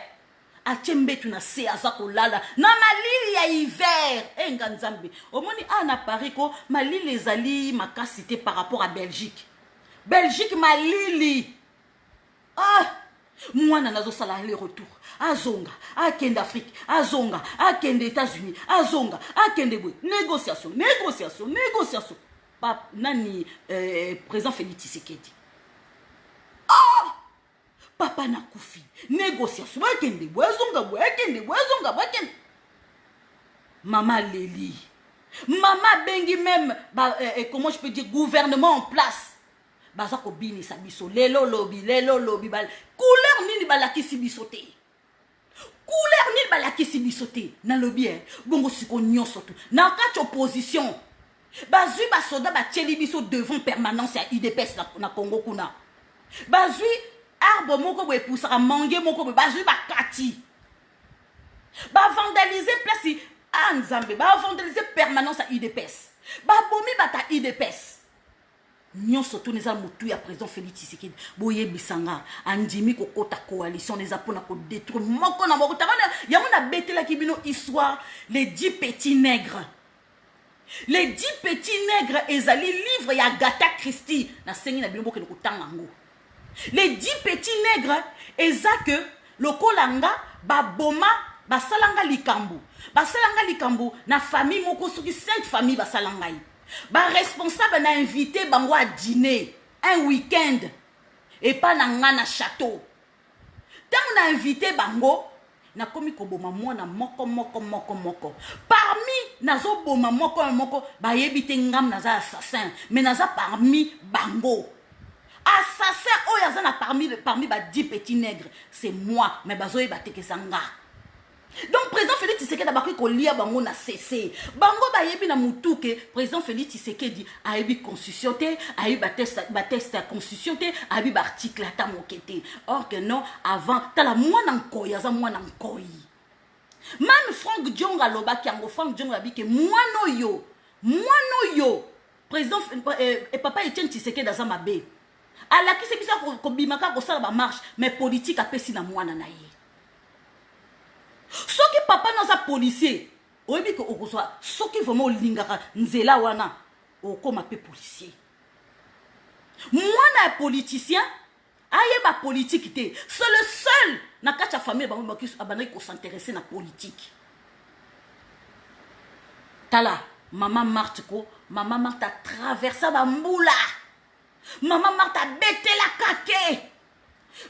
Achembe tu na se azako lala na malili ya hiver. Nganzambe. Omoni na Paris ko malili ezali makasité par rapport à Belgique. Belgique malili. Moi nazo sala les retour. Azonga, akende Afrique, azonga, akende États-Unis, azonga, akende boy. Négociation. Papa nani président Félix Tshisekedi. Papa na koufi. Négociation. Akende boy, azonga boy, akende. Maman Léli. Maman bengi même comment je peux dire gouvernement en place. Bazako bini sabiso lelo lobby bal couleur nini balakisi bisote na lobby bongo siko nyonso tu na kati opposition bazui basoda ba tcheli biso devant permanence ya UDPS na Congo kuna bazui arbre moko bo epusaka mange moko bo bazui bakati ba vandaliser place Nzambe ba vandaliser permanence ya UDPS ba bomi bata UDPS. Nyon surtout les amoutous ya président Félix Tshisekedi boye bisanga andimi kokota coalition les apona ko détruire moko na moko tabana ya mona betela kibino histoire les 10 petits nègres. Les 10 petits nègres ezali livre ya Agatha Christie na sengi na bino boke ko tangango. Les 10 petits nègres ezake lokolanga ba boma basalanga likambu na famille moko soki 5 familles basalangai. Ba responsable na invité bango à dîner un week-end et pas na ngana château. Tant na invité bango na komi ko boma mwana moko. Parmi nazo boma moko ba yebite ngam naza assassin mais naza parmi bango. Assassin oyaza na parmi ba 10 petits nègres, c'est moi mais bazo yebate kesanga. Donc président Félix Tshisekedi abaki kolia bango na CC. Bango ba yebi na mutuke président Félix Tshisekedi a yebi constitution te, a yebi ba test à constitution te, a yebi ba article ata mokete. Or que non, avant tala mwana nkoyi aza mwana nkoyi. Man Frank Dionga lobaki yango Frank Dionga bi ke mwana yo président et papa Etienne Tshisekedi aza mabe. Ala ki se bisa ko bimaka ko sala ba marche mais politique apesi na mwana na ye. Soki papa naza policier, oyebi ko okozwa soki vraiment olingaka nzela wana okoma pe policier. Mwana politicien ayeba politique te. C'est le seul na kati ya famille bango ki abanaki ko s'intéresser na politique. Tala maman Marthe a traversé ba mbula. Maman Marthe a bêté la kake.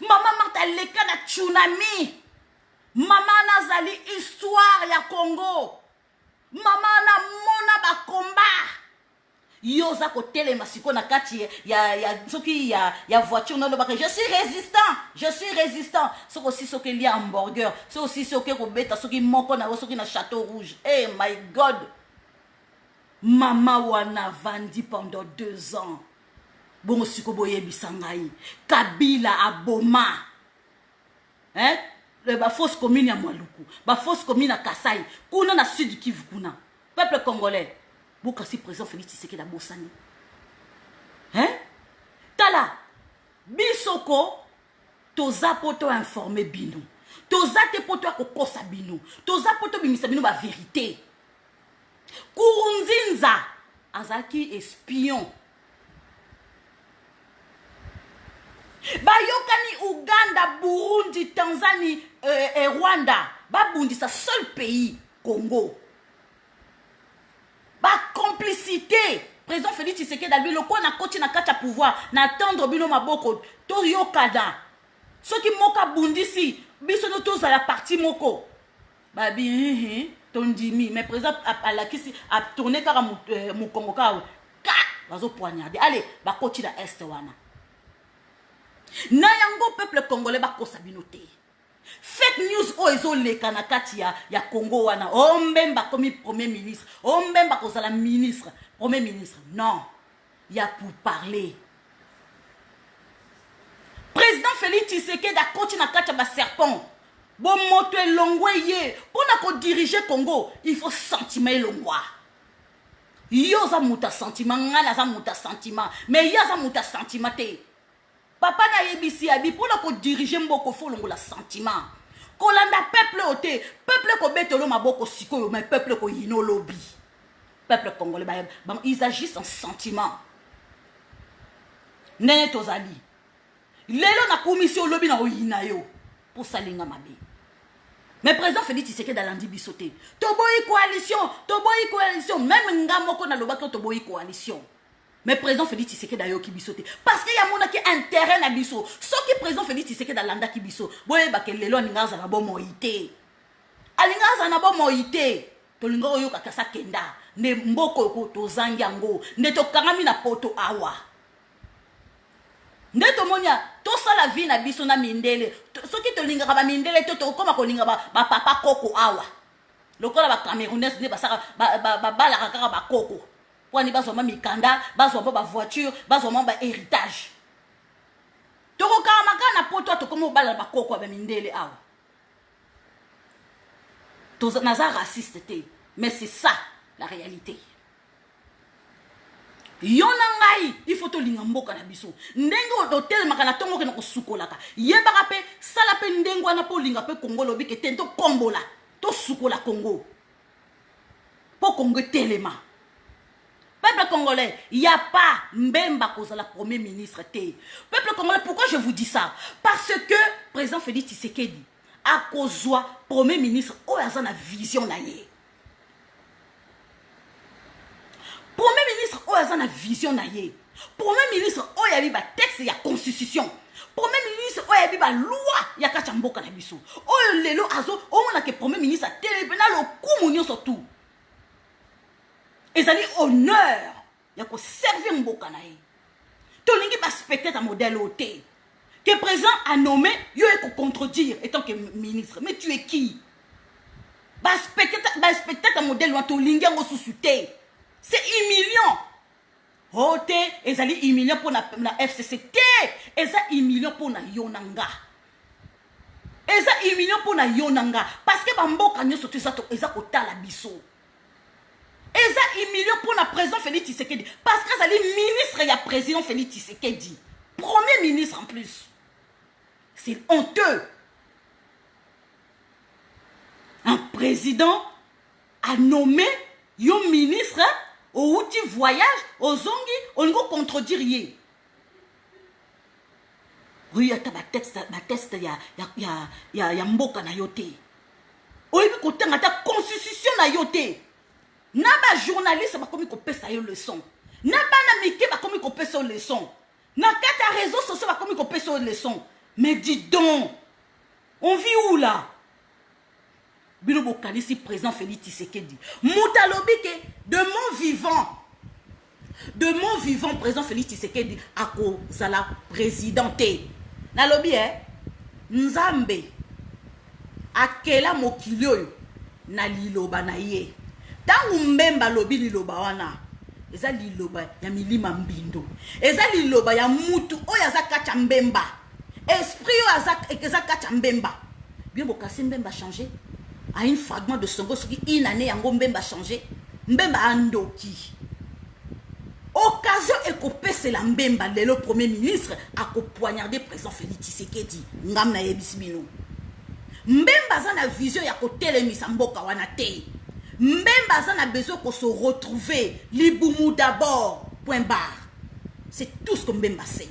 Maman Marthe a leka na tsunami. Maman nazali histoire ya Congo. Maman na mona ba combat. Yoza ko telema siko na kati ya voiture na lobaka je suis résistant. C'est aussi ce qu'il y a hamburger. C'est aussi ce que ko beta soki moko na soki na Château Rouge. Hey my God. Maman wana vandi pendant 2 ans. Bongo siko boye bisangai. Kabila aboma. Hein? Ba fausse commune ya Mwaluku, ba fausse commune à Kasai, kuna na sud Kivu kuna. Peuple congolais, boka si président Félix Tshisekedi abosani. Hein? Tala, bisoko toza poto informer bino. Toza te poto kokosa bino. Toza poto bimisa bino ba vérité. Kurunzinza azaki espion. Bayokani Uganda, Burundi, Tanzanie et Rwanda. Babundi, c'est seul pays, Congo. Ba complicité. Président Félix Tshisekedi lui le quoi na koti na kati pouvoir n'attendre bino maboko to yokada. Ce qui moka bundisi biso no tous à la partie moko. Babi tondimi mais président à la kisi a tourné kara mu Congo ka bazo poignarder. Allez, ba koti la est wana. Na yango peuple congolais ba kosabinote. Fake news o ezo leka na kati ya Congo wana. Ombemba komi premier ministre. Ombemba kozala ministre. Premier ministre. Non. Il y a pour parler. Président Félix Tshisekedi a koti na kati ba serpent. Bon moto elongwe ye. Pour na ko diriger Congo, il faut sentiment elongwa. Yo za muta sentiment, ngala za muta sentiment. Mais ya za muta sentiment te. Papa na yebisi abi pour la diriger mboko fo longo la sentiment. Kolanda peuple ote, peuple ko betolo maboko siko mais peuple ko yino lobby. Peuple congolais ils agissent en sentiment. Nene tozali. Lelo na commission lobby na oyina yo pour salinga mabe. Mais président Félix Tshisekedi dalandi bisoté. Toboyi coalition, même ngamoko na lobaki toboyi coalition. Mais président Félix Tshisekedi d'ailleurs qui bisote parce qu'il y a mon qui intérêt na biso ce qui président Félix Tshisekedi dalanda qui biso boye ba ke lelo ningaza na bo moité alingaza na bo moité to lingo yo kakasa kenda ne mboko ko to zangango ne to kangami na poto awa nde to monia to sala vie na biso na mindele ce qui to linga ba mindele to koma ko linga ba papa koko awa lokola ba Camerounais ne ba saka ba bala kaka ba koko. Pour ni bazo mikanda, bazo ba voiture, bazo ba héritage. Toko kamaka na poto to komo bala ba koko ba mindele awa. To naza raciste te, mais c'est ça la réalité. Yonangai, il faut to linga mboka na biso. Ndengo hotel makana tongo ke na ko sukolaka. Yebaka pe sala pe ndengo na po linga pe Congo lobi ke tento kombola. To sukola Congo. Po Congo telema. Peuple congolais, il n'y a pas Mbemba Kozala premier ministre. Peuple congolais, pourquoi je vous dis ça? Parce que président Félix Tshisekedi a kozwa premier ministre où il y a vision na ye. Premier ministre où il y a vision na ye. Premier ministre où il y a texte, il y a constitution. Premier ministre où il y a loi, il y a kachamboka na biso. Oh lelo azo, oh on a que premier ministre a télépénal au coup surtout. Et ça dit honneur. Il y a qu'on servir mboka na ye. To lingi ba spectateur ta modèle oté. Que président a nommé, yo e ko contredire étant que ministre. Mais tu es qui? spectacle modèle wana tolingi yango susu te. C'est humiliant. Oh te, ezali humiliant pour na FCC te. Eza humiliant pour na yonanga. Eza humiliant pour na yonanga. Parce que bamboka nyoso te eza kotala biso. Eza humiliant pour na président Félix Tshisekedi. Parce que ezali ministre ya président Félix Tshisekedi. Premier ministre en plus. C'est honteux. Un président a nommé un ministre au outil voyage, aux zongi, on ne peut contredire. Oui, il y a un texte, il y a mboka na yote. Oui, il y a une constitution na yote. Naba journaliste va comme il sa leçon. Naba na mike va comme il sa leçon. Na kata réseaux sociaux va comme il sa leçon. Mais dis donc, on vit où là? Bilo Bokanisi, président Félix Tshisekedi. Moutalobi ke de mon vivant, président Félix Tshisekedi a kozala présidenté. Nalobi Nzambe akela mokili oyo na liloba na ye. Tangu mbemba lobi liloba wana. Eza liloba ya milima mbindo. Eza liloba ya mutu oyo aza kacha mbemba. Esprit oyo aza kacha mbemba. Bien Bokasi mbemba changer. À un fragment de son gosse qui une année yango mbemba changé. Mbemba andoki. Occasion et copé c'est la mbemba le premier ministre a poignardé président Félix Tshisekedi. Ngam na yebisibino. Mbemba za na vision ya kotelemisa mboka wana te. Mbemba za na besoin qu'on se retrouver libumu d'abord. Point barre. C'est tout ce que Mbemba sait.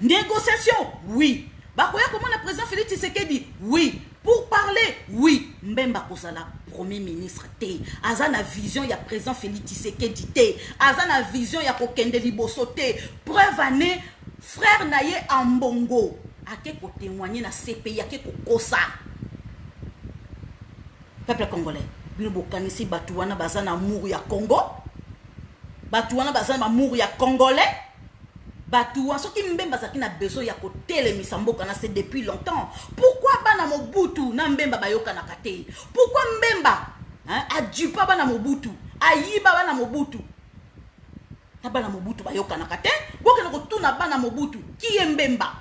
Négociation, oui. Bakoya comment le président Félix Tshisekedi, oui. Pour parler, oui. Mbemba Kozala, premier ministre te. Azana vision ya président Félix Tshisekedi te. Azana vision ya kokende liboso te. Preuve année, frère naye Ambongo. Ake ko témoigner na CPI, ake ko kosa. Peuple congolais. Bino bokanisi batuwana bazana mouru ya Congo. Batuwana bazana mouru ya congolais. Batouan, ce qui Mbemba zaki na besoin ya kotele misamboka na c'est depuis longtemps. Pourquoi bana Mobutu na Mbemba bayoka na kate? Pourquoi Mbemba a dupa bana Mobutu? Ayiba bana Mobutu? Na bana Mobutu bayoka na kate? Boke no tuna bana Mobutu, qui est Mbemba?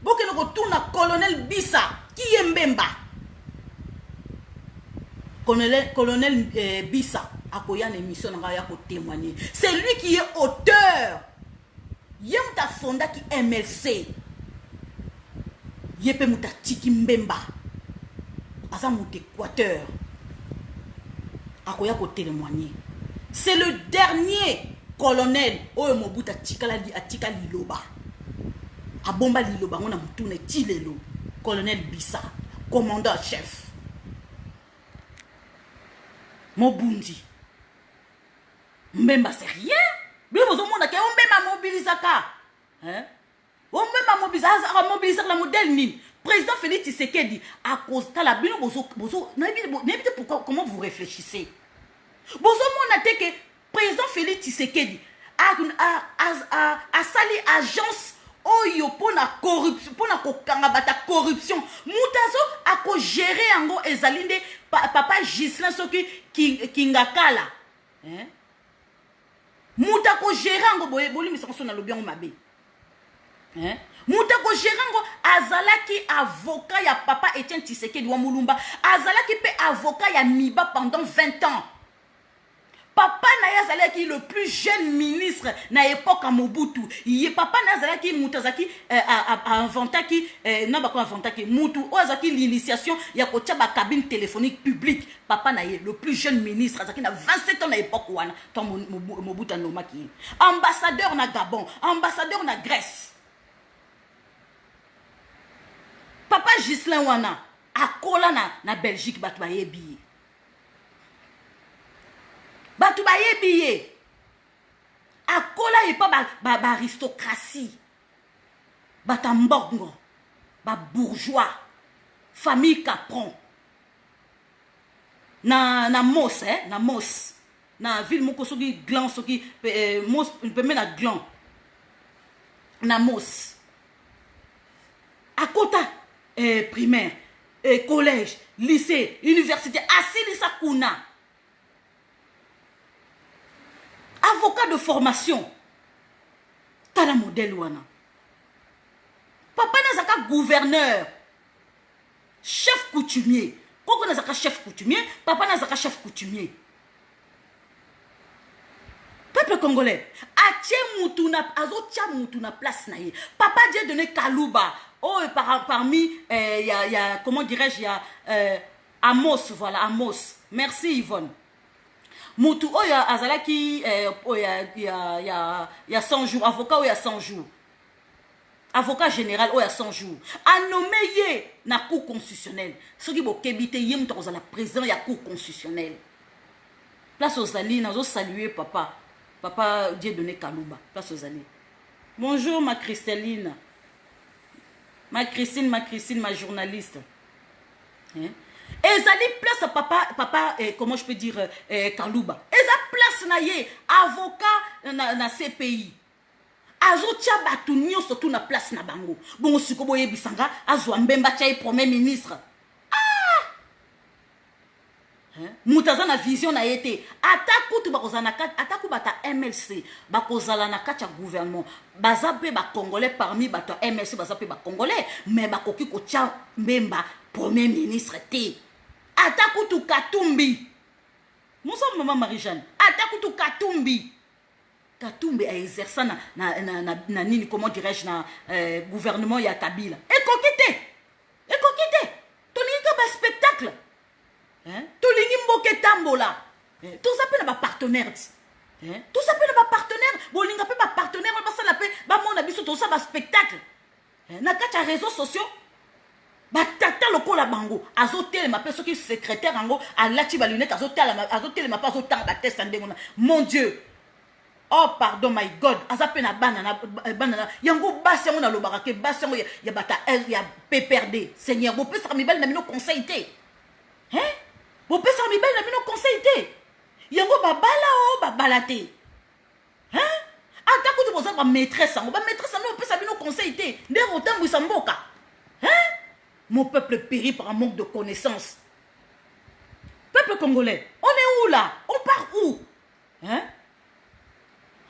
Boke no tuna colonel Bisa, qui est Mbemba? Colonel Bisa akoya na émission na ya ko témoigner. C'est lui qui est auteur. Yem ta fonda ki MLC. Yepe muta tiki Mbemba. Asa muta Équateur. Akoya ko témoigner. C'est le dernier colonel oyo Mobutu atika liloba. Abomba liloba ngona mutune tilelo. Colonel Bisa, commandant chef. Mobundi. Mbemba c'est rien. Bien vous monde que on même mobilisaka hein on même mobiliser la modèle ni président Félix Tshisekedi à cause de la bino bozo n'habitez pourquoi comment vous réfléchissez bozo monde que président Félix Tshisekedi a sali agence oyo pona corruption pona kokanga bata corruption mutazo a ko gérer ango ezalinde papa Gislain soki kingakala hein Mouta ko gérango boli misanso na lobiango mabe. Hein? Mouta ko gérango azalaki avocat ya papa Etienne Tshisekedi wa Mulumba, azalaki pe avocat ya Miba pendant 20 ans. Papa na azalaki le plus jeune ministre na époque à Mobutu. Papa na azalaki mutazaki a inventaki na ba ko inventaki mutu o azaki l'initiation ya ko tia ba cabine téléphonique publique. Papa na le plus jeune ministre azalaki na 27 ans na époque wana tant Mobutu nomaki. Ambassadeur na Gabon, ambassadeur na Grèce. Papa Gislain wana akola na Belgique batu ba yebi. Batu ba yebiye akola et pas ba aristocratie batambongo ba bourgeois famille Capron na Mos na Mos na ville moko soki gland soki Mos peut mettre na gland na Mos à kota primaire collège, lycée, université, asilisa kuna. Avocat de formation. Tala modèle wana. Papa nazaka gouverneur. Chef coutumier. Koko nazaka chef coutumier, papa nazaka chef coutumier. Peuple congolais, azotia mutuna place na ye. Papa Dieu donné Kalouba. Oh, parmi, il y a, comment dirais-je, il y a Amos, voilà, Amos. Merci Yvonne. Moutou, oh, il y a Azalaki, oh, il y a 100 jours. Avocat, oh, il y a 100 jours. Avocat général, oh, il y a 100 jours. A nommé ye na cour constitutionnelle. Ce qui est kébité, ye moutou, la président, il y a cour constitutionnelle. Place aux alliés, nous allons saluer papa. Papa Dieu donné Kalouba. Place aux alliés. Bonjour ma Christeline. Ma Christine, ma journaliste. Hein? Ezali place papa comment je peux dire Kalouba. Ezali place na ye avocat na CPI. Azo tia batu nyo surtout na place na bango. Bon sikobo yebisanga azo mbemba tia premier ministre. Mutaza na vision na yete ataku tu bakozana ataku bata MLC bakozala na kacha gouvernement bazape ba congolais parmi bata MLC bazape ba congolais mais bakoki ko tia mbemba premier ministre te ataku tu Katumbi Moussa maman Marie-Jeanne ataku tu Katumbi a exercé na nini comment dirais-je na gouvernement ya Kabila ekokite toni ka spectacle. Tout le monde qui tambola. Tout ça peut être partenaire. Tout ça peut être partenaire. Bon, il n'y a pas partenaire. On va ça la paix. Bah mon avis tout ça va spectacle. Na kacha réseaux sociaux. Bah tata le col à bango. Azotel ma personne qui est secrétaire ango. A lati ba lunette azotel ma pas autant ba test andengona. Mon Dieu. Oh pardon my God. Azape na banana. Yango basse on a le barake basse on ya bata ya PPRD. Seigneur, vous pouvez ça mi belle na mino conseil té. Vous pouvez s'en mibel na mino conseil te. Yango babala o babala te. Atako tu boza ba maîtresse ba maîtresse no peut ça mino conseil te. Nde rotambu samboka. Mon peuple périt par un manque de connaissances. Peuple congolais, on est où là? On part où?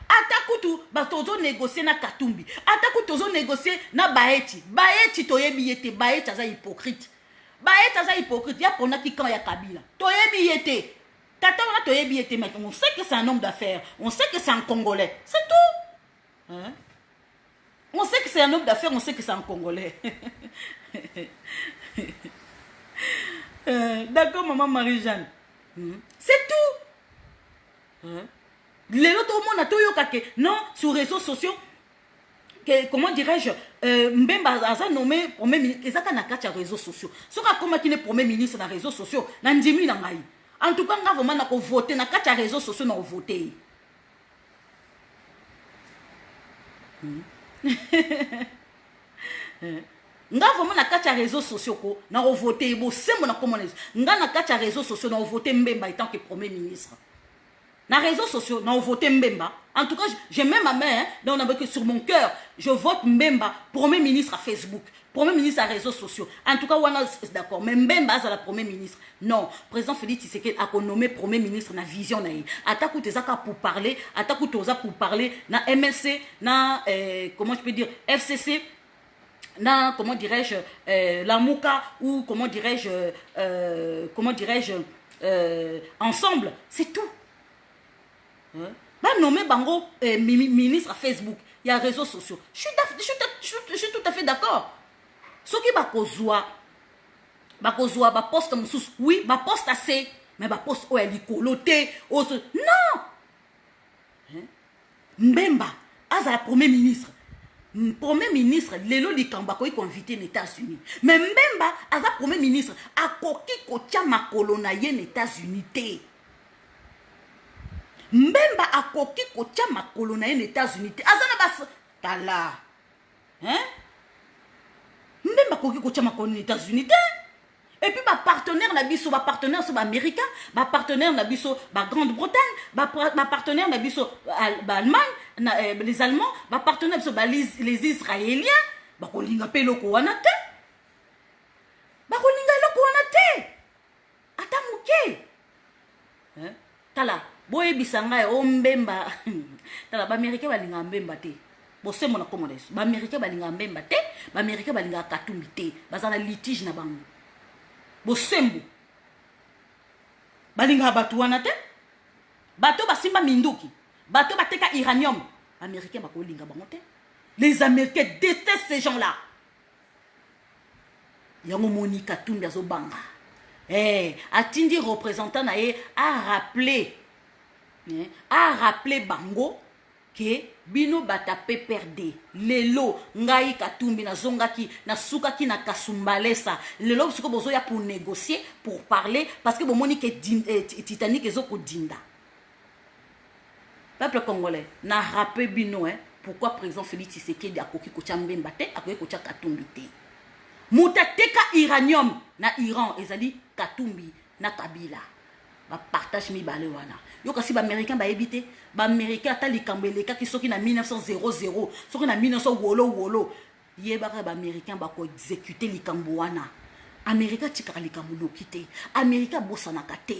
Atako tu ba tozo négocier na Katumbi. Atako tozo négocier na Baeti. Baeti toyebi yete Baeti aza hypocrite. Baet aza hypocrite, ya pona ki quand ya Kabila. Toyebi yete. Tata on a toyebi yete, mais on sait que c'est un homme d'affaires. On sait que c'est un Congolais. C'est tout. On sait que c'est un homme d'affaires, on sait que c'est un Congolais. D'accord, maman Marie-Jeanne. C'est tout. Les autres monde a tout yokake. Non, sur les réseaux sociaux. Comment dirais-je, Mbemba a nommé premier ministre, et ça n'a qu'à réseaux sociaux. Ce qu'on a comme qui est premier ministre dans les réseaux sociaux, n'andimi n'a maï. En tout cas, on a vraiment voté, n'a qu'à réseaux sociaux, n'a voté. Nga vraiment na kacha réseaux sociaux ko na voté bo sembo na comment nga na kacha réseaux sociaux na voté Mbemba étant que premier ministre. Dans les réseaux sociaux, on voté Mbemba. En tout cas, j'ai même ma main, on a que sur mon cœur, je vote Mbemba, premier ministre à Facebook, premier ministre à réseaux sociaux. En tout cas, on est d'accord. Mais Mbemba, c'est la premier ministre. Non, président Félix Tshisekedi a nommé premier ministre dans la vision. Attaque pour parler, attaque pour parler, dans MLC, dans, comment je peux dire, FCC, dans, comment dirais-je, la Mouka, ou comment dirais-je, ensemble. C'est tout. Bah nommé Bango ministre à Facebook, il y a réseaux sociaux. Je suis tout à fait d'accord. Ce qui va causer, poste oui, poste assez, mais poste où elle est colotée, non. Mbemba, as la premier ministre. Premier ministre, Lelo Likambako est invité aux États-Unis. Mais Mbemba, as la premier ministre, a koki kotia makolonaye aux États-Unis. Mbemba a koki kotia makolo na les États-Unis. Azana bas tala. Mbemba koki kotia makolo na les États-Unis. Et puis ma partenaire na biso, ma partenaire c'est américain, ma partenaire na biso, ma Grande-Bretagne, ma partenaire na biso, Allemagne, les Allemands, ma partenaire biso les Israéliens, ba kolinga pe loko wana te. Ba kolinga moke tala boyebisanga ya ombemba tala baaméricain balinga mbemba te bosembo na komona yesu baaméricain balinga mbemba te baaméricain balinga katumbi te baza na litige na bango bosembo balinga bato wana te bato basimba minduki bato bateka uranium baaméricain bakolinga bango te les américains détestent ces gens là yango moni katumbi azobanga atindi représentant na ye a rappelé bango ke bino bata PPRD lelo ngai katumbi nazongaki nasukaki na kasumbalesa lelo siko bozoya pour négocier pour parler parce que bomoni ke Titanic ezoko dinda peuple congolais na rappelé bino pourquoi président Félix Tshisekedi akoki kotia mbemba te akoki kotia katumbi te muta teka uranium na Iran ezali katumbi na Kabila ba partage mibale wana yo kasi ba américain ba ebité ba américain ata likambo elekaki soki na 1900 soki na 1900 wolo yebaka ba américain ba ko exécuter likambo wana américain tikaka likambo lokite américain bosanaka te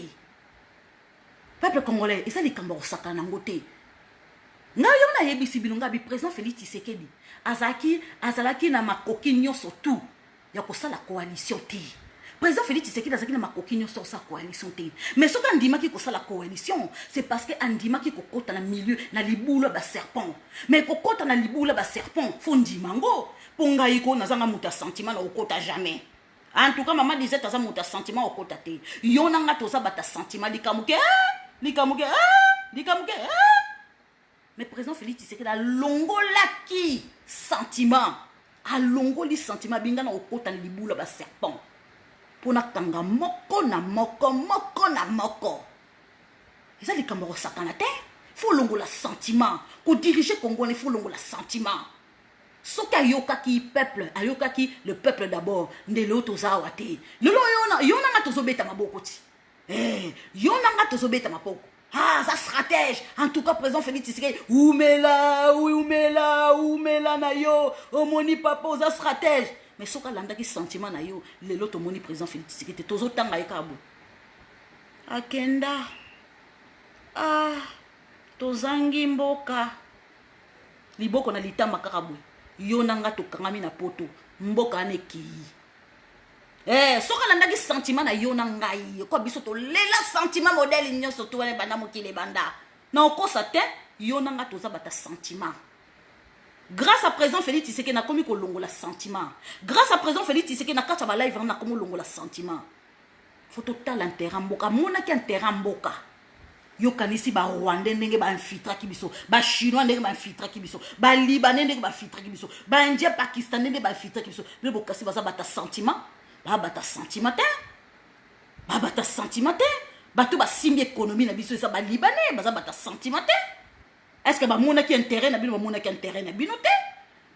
peuple congolais eza likambo osakana ngo te nga yo na yebisi bilonga bi président Félix Tshisekedi azalaki na makoki nyonso tout ya kosala coalition te président Félix Tshisekedi azaki na makoki nyonso sa coalition te mais soki andimaki kosala coalition c'est parce que andimaki kokota na milieu na libula ba serpent mais kokota na libula ba serpent fo ndimango po ngai ko nazanga muta sentiment na okota jamais en tout cas maman disait taza muta sentiment okota te yo nanga toza bata sentiment likamuke mais président Félix Tshisekedi a longolaki sentiment a longoli sentiment binga na okota na libula ba serpent pona kanga moko na moko eza likambo kosakana te faut longola sentiment ko diriger Congo il faut longola sentiment soki ayokaki peuple ayokaki le peuple d'abord ndelo tozawa te lelo yona nga tozobeta maboko ti yona nga tozobeta maboko ça stratège en tout cas président Félix Tshisekedi oumela na yo omoni papa za stratège mais soka landaki sentiment na yo lelo tomoni président Félix Tshisekedi tozotanga ye kabo akenda tozangi mboka liboko na litama kaka boye yo nanga tokangami na poto mboka anekii soka landaki sentiment na yo na ngai ko biso to lela sentiment modèle nyonso to wana banda mokile banda na okosa te yo nanga toza bata sentiment grâce à président Félix Tshisekedi na komi ko longola sentiment grâce à président Félix Tshisekedi na kata ba live na komo longola sentiment faut total intérêt mboka mona ki intérêt mboka yo kanisi ba Rwandais ndenge ba infiltra ki biso ba chinois ndenge ba infiltra ki biso ba libanais ndenge ba infiltra ki biso ba indien pakistanais ndenge ba infiltra ki biso le bokasi baza bata sentiment bata sentiment bato ba simbi économie na biso ça ba libanais baza bata sentiment est-ce que ba mona ki intérêt na bino ba mona ki intérêt na bino te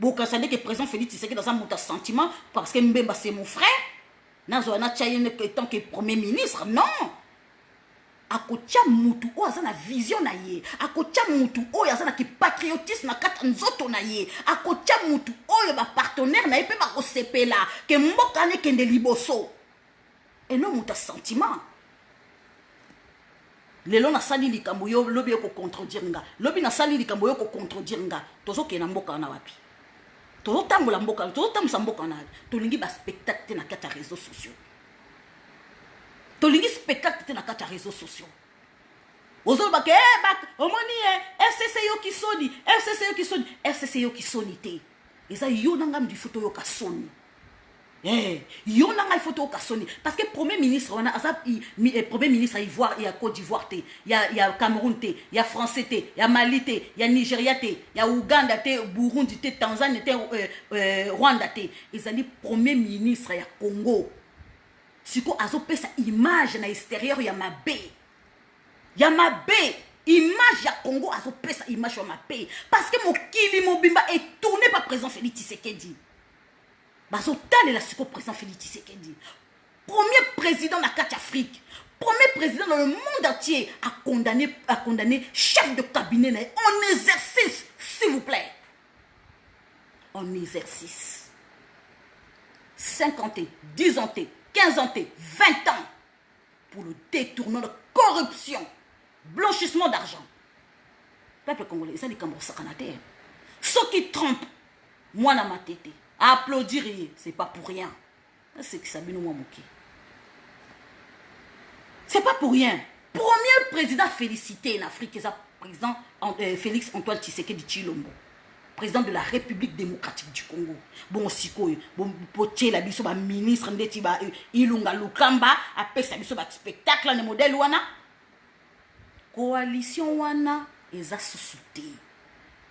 bokasa que président Félix Tshisekedi dans un muta sentiment parce que Mbemba c'est mon frère nazo na tchayene tant que premier ministre non akotia mutu o azana vision na ye akotia mutu o azana ki patriotisme na kata nzoto na ye akotia mutu o ba partenaire na ye pe ba ko sepela ke mboka ne kende liboso et non muta sentiment lelo na sali likambo yo lobi ko contredire nga lobi na sali likambo yo ko contredire nga tozo ke na mboka na wapi tozo tambola mboka tozo tamsa mboka na tolingi ba spectacle na kata réseaux sociaux tolingi spectacle na kata réseaux sociaux ozo ba ke omoni FCC yo ki soni te eza yo nanga mdi photo yo ka soni yo nanga photo yo ka soni parce que premier ministre on a premier ministre à Ivoire et à Côte d'Ivoire te ya Cameroun te ya français te ya Mali te ya Nigeria te ya Uganda te Burundi te Tanzanie te Rwanda te ezali premier ministre ya Congo siko azopesa image na extérieur ya mabe image ya Congo azopesa image ya mabe parce que mokili mobimba est tourné par président Félix Tshisekedi bazotale la siko président Félix Tshisekedi premier président na kati Afrique premier président dans le monde entier a condamné chef de cabinet en exercice s'il vous plaît en exercice 50 ans 10 ans 15 ans, 20 ans. pour le détournement de corruption, blanchissement d'argent. Peuple congolais, ça dit comme ça canadien. Ceux qui trompent, moi dans ma tête, à applaudir, c'est pas pour rien. C'est que ça vient nous moquer. C'est pas pour rien. Premier président félicité en Afrique, c'est le président Félix Antoine Tshisekedi Tshilombo, président de la République démocratique du Congo. Bon, sikoyo, bon, poché la biso ba ministre ndeti ba Ilunga Lukamba, après ça biso ba spectacle ne modèle wana. Coalition wana eza susute.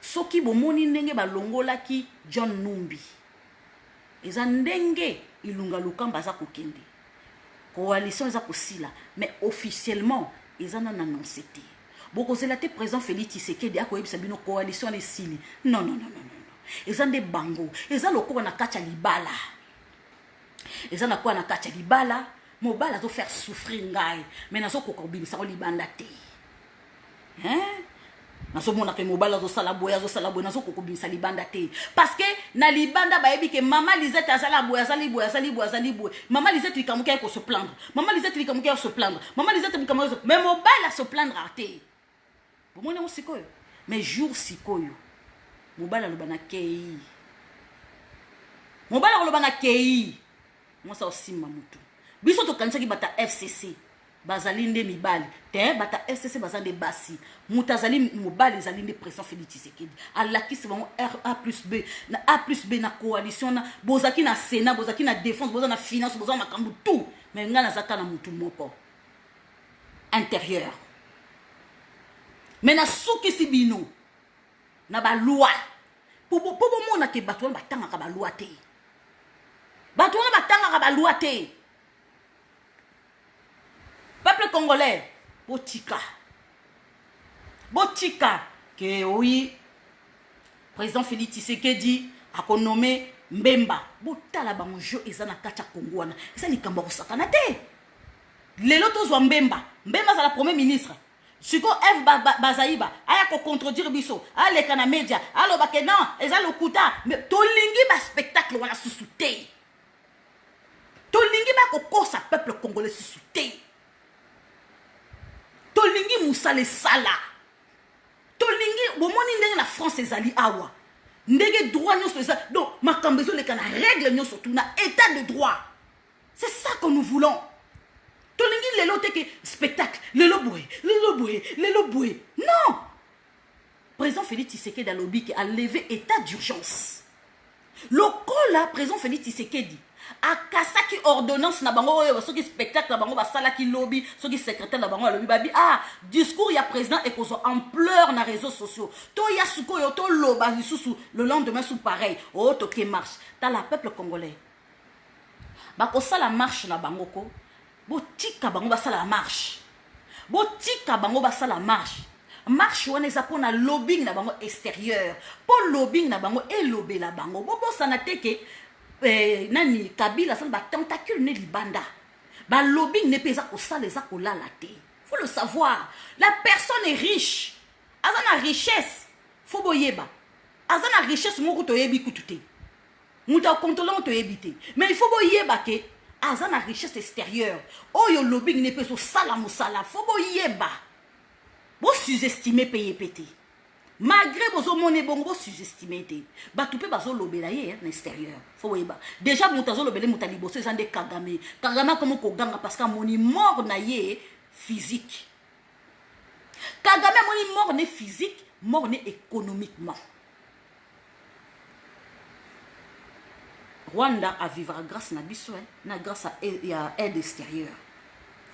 Soki bomoni ndenge ba longola ki John Numbi. Eza ndenge Ilunga Lukamba za kokende. Coalition eza kosila, mais officiellement eza na annoncé te. Boko zelate président Félix Tshisekedi akoyebisa bino coalition les sili. Non. Eza nde bango, eza lokoko na kacha libala. Eza na kwa na kacha libala, mobala zo faire souffrir ngai, mais nazo kokobimisa ko libanda te. Hein? Nazo mona ke mobala zo sala boya nazo kokobimisa libanda te. Parce que na libanda bayebi ke mama Lisette azala boya zali boya. Mama Lisette ikamuka ko se plaindre. Mama Lisette ikamuka se plaindre. Mama Lisette ikamuka mais mobala se plaindre ate. Bomone mo sikoyo. Mais jour sikoyo. Mobala lobana kei. Mobala lobana kei. Moi ça aussi mamutu. Biso to kanisa ki bata FCC. Bazalinde mibali. Te bata FCC bazande basi. Mutazali mobali zalinde président Félix Tshisekedi. Alaki c'est vraiment A+B. Na A+B na coalition na bozaki na Sénat, bozaki na défense, bozaki na finance, bozaki na makambu tout. Mais nga na zaka na mutu moko. Intérieur. Mais na souki sibino. Na ba loi. Pour mona ke bato batanga ka ba loi te. Bato batanga ka ba loi te. Peuple congolais, botika que oui, président Félix Tshisekedi a nommé Mbemba. Botala bango jo ezana kacha Congo wana. Eza likamba ko sakana te. Lelo tozwa Mbemba. Mbemba za la premier ministre. Siko F Bazaïba aya ko contredire biso. Ale kana media, alo ba ke non, eza lokuta, mais to lingi ba spectacle wana susute. To lingi ba ko kosa peuple congolais susute. Tolingi musale sala. Tolingi bomoni ndenge na France ezali awa. Ndenge droit nyoso eza. Donc makambezo le kana règle nyoso tout na état de droit. C'est ça que nous voulons. Tolingi lelo teke spectacle, lelo boy. Non. Président Félix Tshisekedi a lobby qui a levé état d'urgence. Le là président Félix Tshisekedi akasaki ordonnance na bango oyo soki spectacle na bango basala ki lobby soki secrétaire na bango lobby babi discours ya président et kozo ampleur na réseaux sociaux to ya suko yo to loba lisusu le lendemain sous pareil to ke marche ta la peuple congolais bako sala marche na bango ko botika bango basala marche marche wana eza pona lobbying na bango extérieur pour lobbying na bango et lobby la bango bobo sana teke nani Kabila ça ba tentacule ne libanda ba lobbying ne pesa ko ça les akola la té faut le savoir la personne est riche azana richesse faut boyeba azana richesse moko to yebi kutute muta contrôlant to yebité mais il faut boyeba que azana richesse extérieure oyo lobbying ne pesa sala musala faut boyeba bo sous-estimer payer pété malgré vos hommes bongo sous-estimé te batu pe bazo lobela ye na extérieur faut weba déjà mutazo lobele mutaliboso ezande Kagame comme ko ganga parce que moni mort na ye physique Kagame moni mort ne physique mort ne économiquement. Rwanda a vivre grâce na biso na grâce à aide extérieure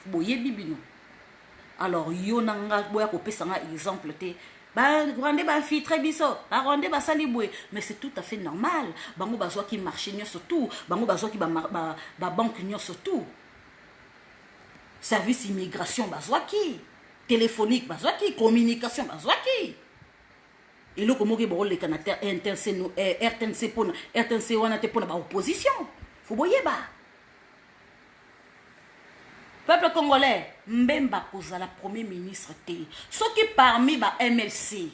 boye bibino alors yo nanga boya ko pesa nga exemple te Rwandais ba filtre biso, Rwandais ba saliboué, mais c'est tout à fait normal. Bango bazwa ki marché nyo surtout, bango bazwa ki ba banque nyo surtout. Service immigration bazwa ki, téléphonique bazwa ki, communication bazwa ki. Et le komo ki bo le Canada RTNC pona, RTNC wana te pona ba opposition. Faut boyer ba. Peuple congolais, Mbemba kozala premier ministre te. Ceux qui parmi ba MLC,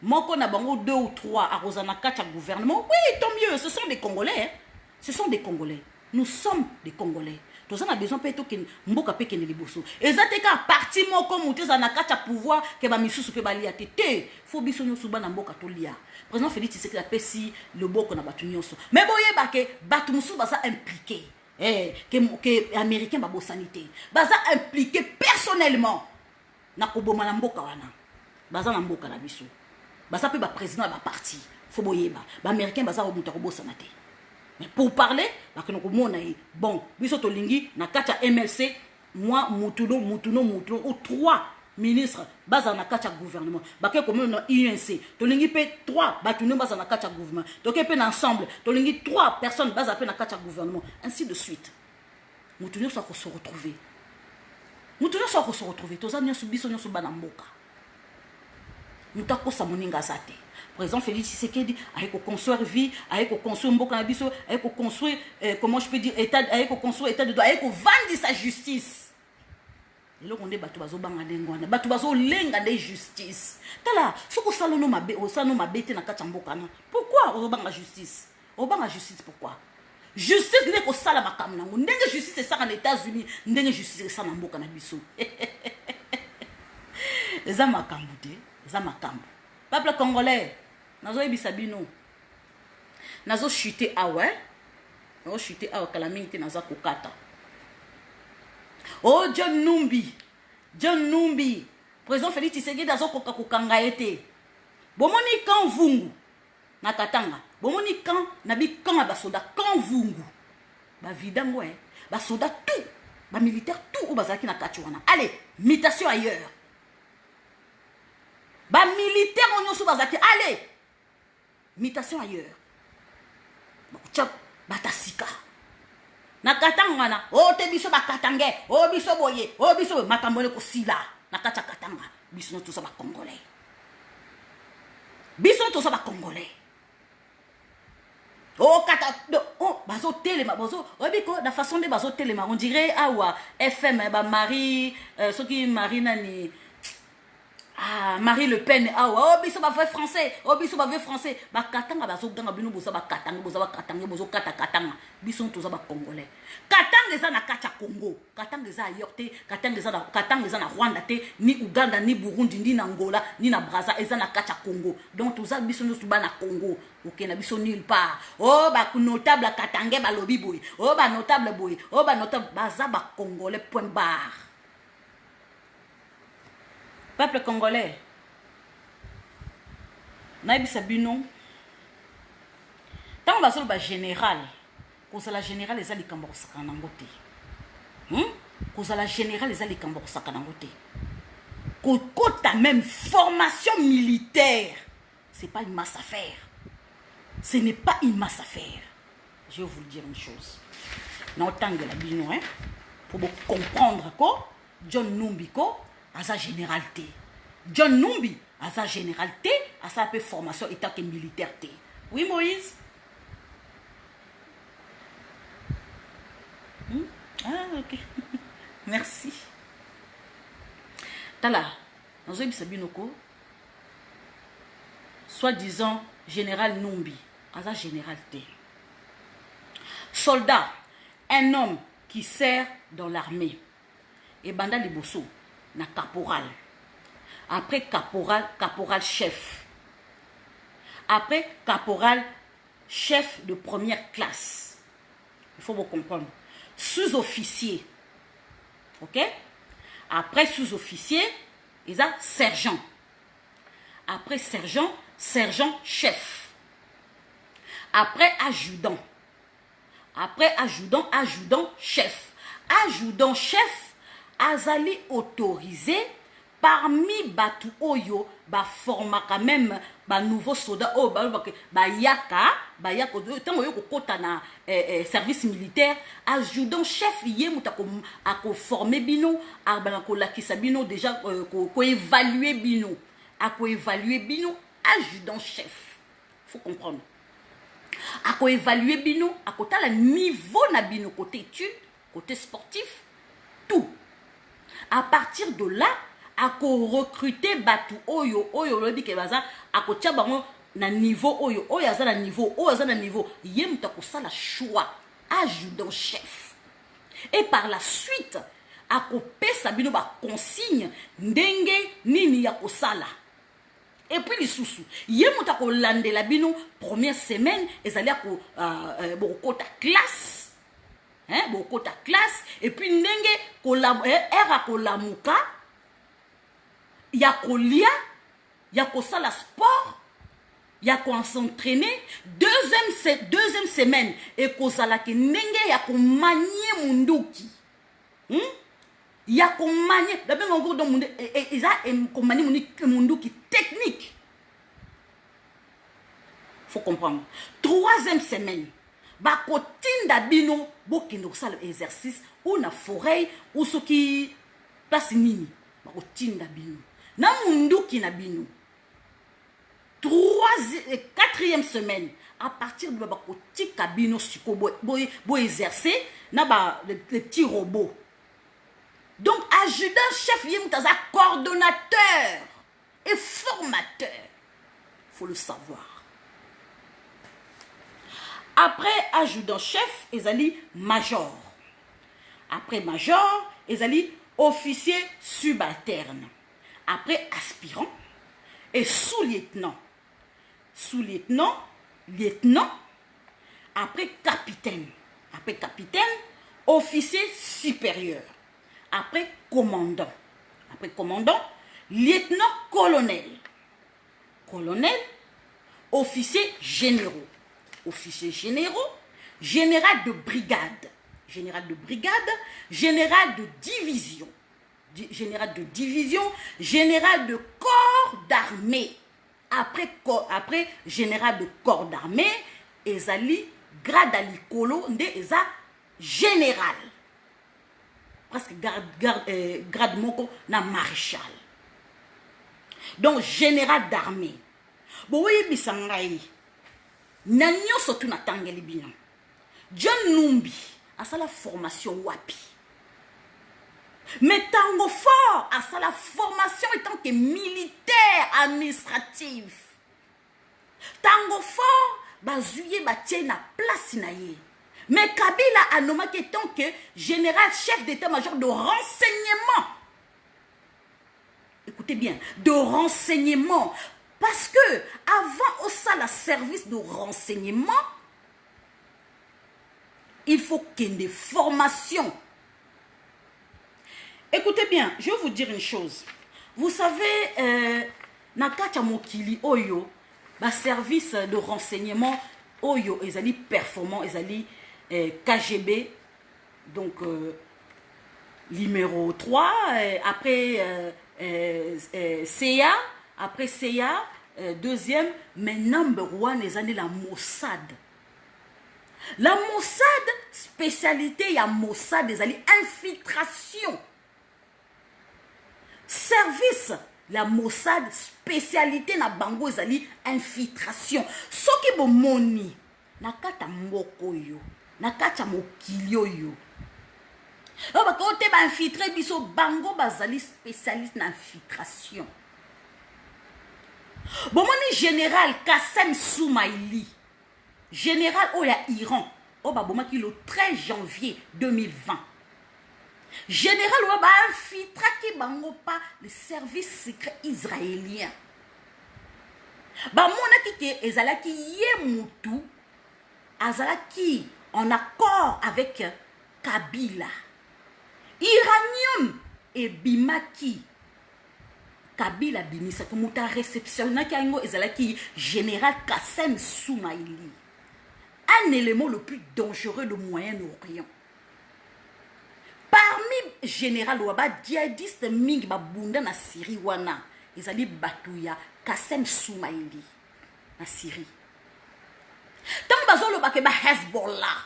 moko na bango 2 ou 3 à Rosana Kacha gouvernement, oui, tant mieux, ce sont des Congolais. Ce sont des Congolais. Nous sommes des Congolais. Tous on a besoin peut-être que mboka pe kene liboso. Ezate ka parti moko mutu za na kata pouvoir que ba misusu pe balia te. Faut biso nyo suba na mboka to lia. Président Félix Tshisekedi a pesi le boko na batu nyonso. Mais boye ba ke batu musu baza impliqué. Que américain ba bo sanité. Baza impliqué personnellement na koboma na mboka wana. Baza na mboka na biso. Baza pe ba président ba parti. Faut boye ba américain baza ko muta ko bo sanité. Mais pour parler, bon, biso tolingi na kacha MLC, moi mutuno ou 3 ministres baza na kacha gouvernement. Bake comme na INC, tolingi pe 3 batuno baza na kacha gouvernement. Donc pe ensemble, tolingi 3 personnes baza pe na kacha gouvernement, ainsi de suite. Mutuno ça ko se retrouver. Mutuno ça ko se retrouver. Toza nyo biso nyo so bana mboka. Mutako sa moninga zate. Président Félix Tshisekedi a construire vie, a construire mboka na biso, a construire comment je peux dire état, a construire état de droit, a vendre sa justice. Et là on est batu bazo banga ndengwana, batu bazo lenga de justice. Tala, soko salono mabe, o salono mabete na kati mboka na. Pourquoi o banga justice? O banga justice pourquoi? Justice n'est ko sala makam na. Ndenge justice c'est ça en États-Unis, ndenge justice c'est ça na mboka na biso. Eza makambu te, eza makambu. Peuple congolais, nazo ebisa bino. Nazo chuter awa, nazo chuter awa kalamite nazo kokata. Oh John Numbi, président Félix Tshisekedi nazo kokanga ete. Bomoni kan vungu na Katanga. Bomoni kan na bi kan ba soda kan vungu. Ba vidango ba soda tout, ba militaire tout ou bazaki na kachwana. Allez, mutation ailleurs. Ba militaire on yosu bazaki allez mutation ailleurs chop batasika na katanga na o te biso bakatange o biso boye o biso makambole ko sila na kata katanga biso no tosa ba congolais o kata o bazo telema bazo obiko na façon de bazo telema on dirait awa FM ba Marie soki Marina ni Marie Le Pen, oh, biso ba vrai français, oh, biso ba vrai français, ba katanga ba zoganga bino boza ba katanga, bozo katanga, biso toza ba congolais. Katanga eza na kacha Congo, katanga eza ayorte, katanga eza na Rwanda te, ni Uganda, ni Burundi, ni Angola, ni na Brazza, eza na kacha Congo. Donc toza biso no suba na Congo, ok na biso nulle part. Oh ba notable katanga ba lobi boy, oh ba notable boy, oh ba notable baza ba congolais point barre. Peuple congolais, naibisa bino. Tant que ba général, cause la général les ali kambo sakana ngote. Cause la général les ali kambo sakana ngote. Kota même formation militaire, c'est pas une masse à faire. Ce n'est pas une masse à faire. Je vais vous dire une chose. Non tant que la bino pour vous comprendre quoi, John Numbiko à sa généralité. John Numbi à sa généralité, à sa formation état que militaire. Oui, Moïse? Ah, ok. Merci. Tala, nous avons Sabinoko, soi-disant général Numbi à sa généralité. Soldat, un homme qui sert dans l'armée. Et Banda Liboso. Na caporal. Après caporal chef. Après caporal chef de première classe. Il faut vous comprendre. Sous-officier. Ok? Après sous-officier, ils ont sergent. Après sergent, sergent chef. Après adjudant. Après adjudant, adjudant chef. Adjudant chef. Azali autorisé parmi batu oyo ba forma quand même ba nouveau soldat oh ba yaka tango yo kota na service militaire adjudant chef yé mutako ako former bino arbana ko lakisa bino déjà ko évaluer bino ako évaluer bino adjudant chef faut comprendre ako évaluer bino ako tala niveau na bino côté étude côté sportif tout. À partir de là, à recruter batu oyo lobi ke baza à tia bango na niveau oyo aza na niveau yem ta ko sala choix adjudant chef Et par la suite, akopesa bino ba consigne ndenge nini ya kosala. Et puis lisusu, ye muta ko landela bino première semaine ezali ko bokota classe. Hein, bokota classe et puis ndenge ko la era ko lamuka ya kolia, ya kosala sport. Il y a qu'on s'entraîner deuxième semaine et qu'on s'ala que nenge ya qu'on manier munduki ya qu'on manier d'abord encore dans mundu et ça qu'on manier munduki technique. Faut comprendre. Troisième semaine ba kotinda bino bokendo sala exercice ou na forêt ou ce qui place nini ba kotinda bino na munduki na bino. Quatrième semaine, à partir de la petite cabine, vous exercer les petits robots. Donc, adjudant-chef, il est un coordonnateur et formateur. Il faut le savoir. Après adjudant-chef, ils allaient major. Après major, ils allaient officier subalterne. Après aspirant et sous-lieutenant. Sous-lieutenant, lieutenant, après capitaine. Après capitaine, officier supérieur. Après commandant. Après commandant, lieutenant-colonel. Colonel, officier généraux. Officier généraux, général de brigade. Général de brigade, général de division. Général de division, général de corps d'armée. Après général de corps d'armée, ezali grade à l'icolo, eza général. Presque grade moko na maréchal. Donc général d'armée. Bon oui, bisangai. Nanyo sotu na tangeli bino. John Numbi a sa la formation wapi. Mais tango fort à sa la formation étant que militaire administratif. Tango fort bazuye batie na place na ye. Mais Kabila a nommé étant que général chef d'état-major de renseignement. Écoutez bien, de renseignement. Parce que avant au sala service de renseignement, il faut qu'il y ait des formations. Écoutez bien, je vais vous dire une chose. Vous savez, Nakacha Mokili Oyo, le service de renseignement Oyo, ils allaient performant, ils allaient KGB, donc numéro 3, après CIA, après CIA, deuxième, mais number one, ils allaient la Mossad. La Mossad, spécialité, il y a Mossad, ils allaient infiltration. Service, la Mossad, spécialité na bango ezali infiltration. Soki bo moni, nakata moko yo, nakata mokili yo. Ba kote ba infiltrer biso bango bazali spécialiste na infiltration. Bon moni général Kassem Soumaïli, général oya Iran, ba bomaki le 13 janvier 2020. Général Ouaba infiltra qui bango pas le service secret israélien. Ba mona ki ezalaki ye mutu azalaki en accord avec Kabila. Iranium et Bimaki. Kabila binisa que muta réceptionné kango ezalaki général Kassem Soumaïli. Un élément le plus dangereux du Moyen-Orient. Parmi général Ouaba, djihadiste mingi babunda na Syrie wana, ezali batuya Kassem Soumaïli na Syrie. Tant bazo lo bakeba Hezbollah.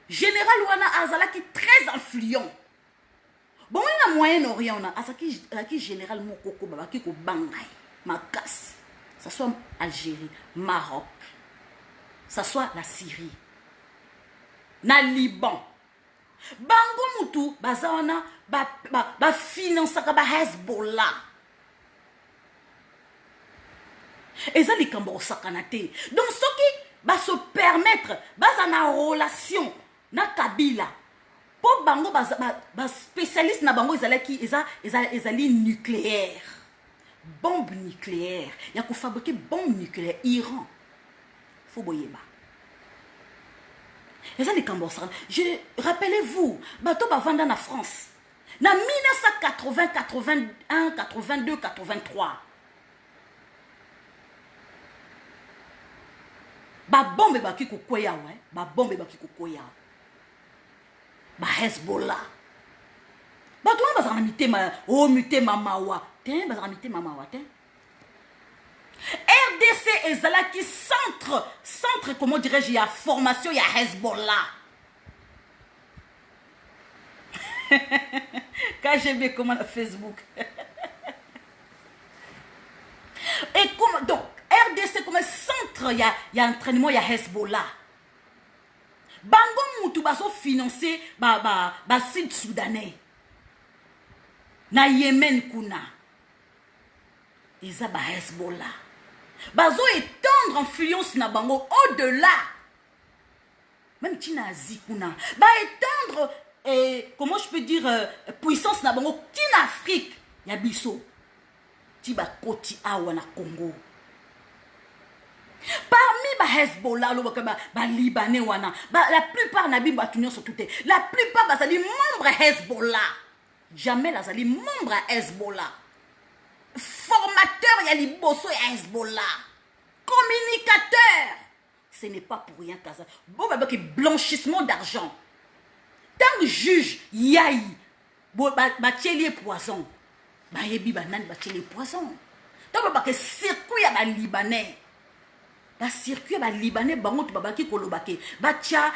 Général wana azalaki très influent. Bon na Moyen-Orient na azaki général mokoko babaki ko bangay makas. Ça soit Algérie, Maroc, ça soit la Syrie, na Liban. Bango mutu bazawana ba finance ka ba Hezbollah. Ezali kambo sakanate. Donc ce qui va se permettre bazana relation na Kabila po bango ba spécialiste na bango ezali nucléaire. Bombe nucléaire. Il y a qu'on fabriquer bombe nucléaire. Iran. Faut boyeba. Et ça, les Cambodgiens. Rappelez-vous, bateau va vendre en France. En 1980, 81, 82, 83. Ba bombe ba ki kokoya ouais. Ba bombe ba ki kokoya. Ba Hezbollah. Ba tout le monde va mitema. Oh mitema mawa. Tiens, va mitema mawa. Tiens. RDC et Zalaki centre, comment dirais-je, il y a formation, il y a Hezbollah. Quand j'ai vu comment Facebook. Et comme, donc, RDC comme centre, il y a entraînement, il y a Hezbollah. Bango Moutou baso financé, Sud-Soudanais. Na Yémen kuna. Et ça, Hezbollah. Bazo étendre influence na bango au-delà. Même Tina Zikuna. Ba étendre, comment je peux dire, puissance na bango. Tina Afrique. Yabiso. Tiba Koti Awa na Congo. Parmi ba Hezbollah, ba Libanais wana. La plupart na bimba tunyo sur tout. La plupart bazali membre Hezbollah. Jamais la zali membre Hezbollah. Formateur, il y a les bosso et Hezbollah. Communicateur. Ce n'est pas pour rien qu'à ça. Bon, bah, blanchissement d'argent. Tant que juge, yaï, bâtier poison. Bah, yebi banan bâtier poison. Tant que circuit à Libanais. Ba circuit à Libanais, bangot babaki kolobake. Batia,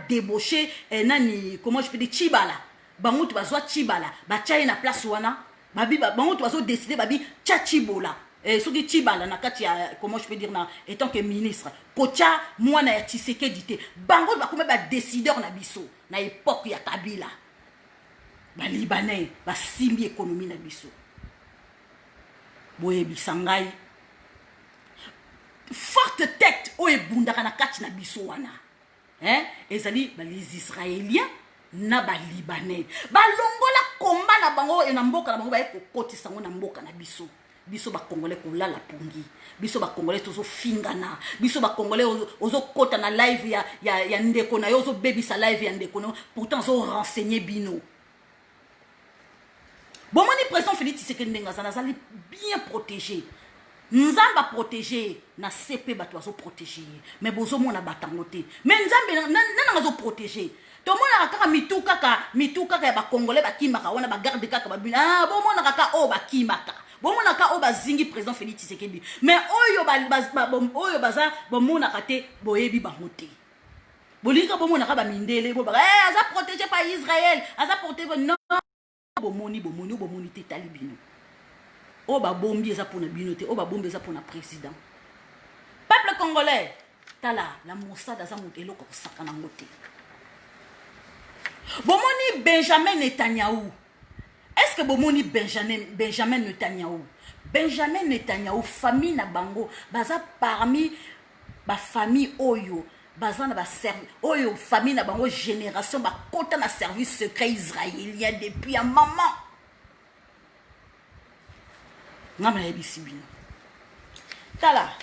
débauché, nani, comment je peux dire, Chibala. Bangot bazwa Chibala. Batia na place wana. Babi bango tu vas décider babi tchachibola ce qui tibala na kati comment je peux dire na étant que ministre kocha moi na Tshisekedi dité bango ba comme ba décideur na biso na époque ya Kabila ba libanais ba simbi économie na biso boye bisangai forte tête o ebundaka na kati na biso wana ezali ba les israéliens na ba libanais ba longola komba na bango e na mboka na bango ba ekoti sango na mboka na biso ba congolais ko la pongi biso ba congolais tozo fingana biso ba congolais ozo kota na live ya ndeko na yo ozo baby sa live ya ndeko no pourtant zo renseigner bino bon moni président Félix Tshisekedi ndenga zali bien protégé nzamba protégé na CP bato azo protégé mais bozo mona batangote mais nzambe na zo protégé to mona kaka mituka ya ba congolais bakimaka wana ba garde kaka babina bon mona kaka o bakimaka bon mona kaka o bazingi président Félix Tshisekedi mais oyo baza bon mona kate boyebi bangote bolinga bon mona ka ba mindele bo ba aza protégé par Israël aza protégé non bomoni te talibino o ba bombi eza pona binote o ba bombi eza pona président peuple congolais tala la Mossad aza motelo ko sakana ngote. Bomoni Benjamin Netanyahu. Est-ce que Bomoni Benjamin Netanyahu? Benjamin Netanyahu, famille na bango, baza parmi ba famille Oyo, baza na ba service, Oyo famille na bango génération ba kota na service secret israélien depuis un moment. Ngama yebisi bino. Tala.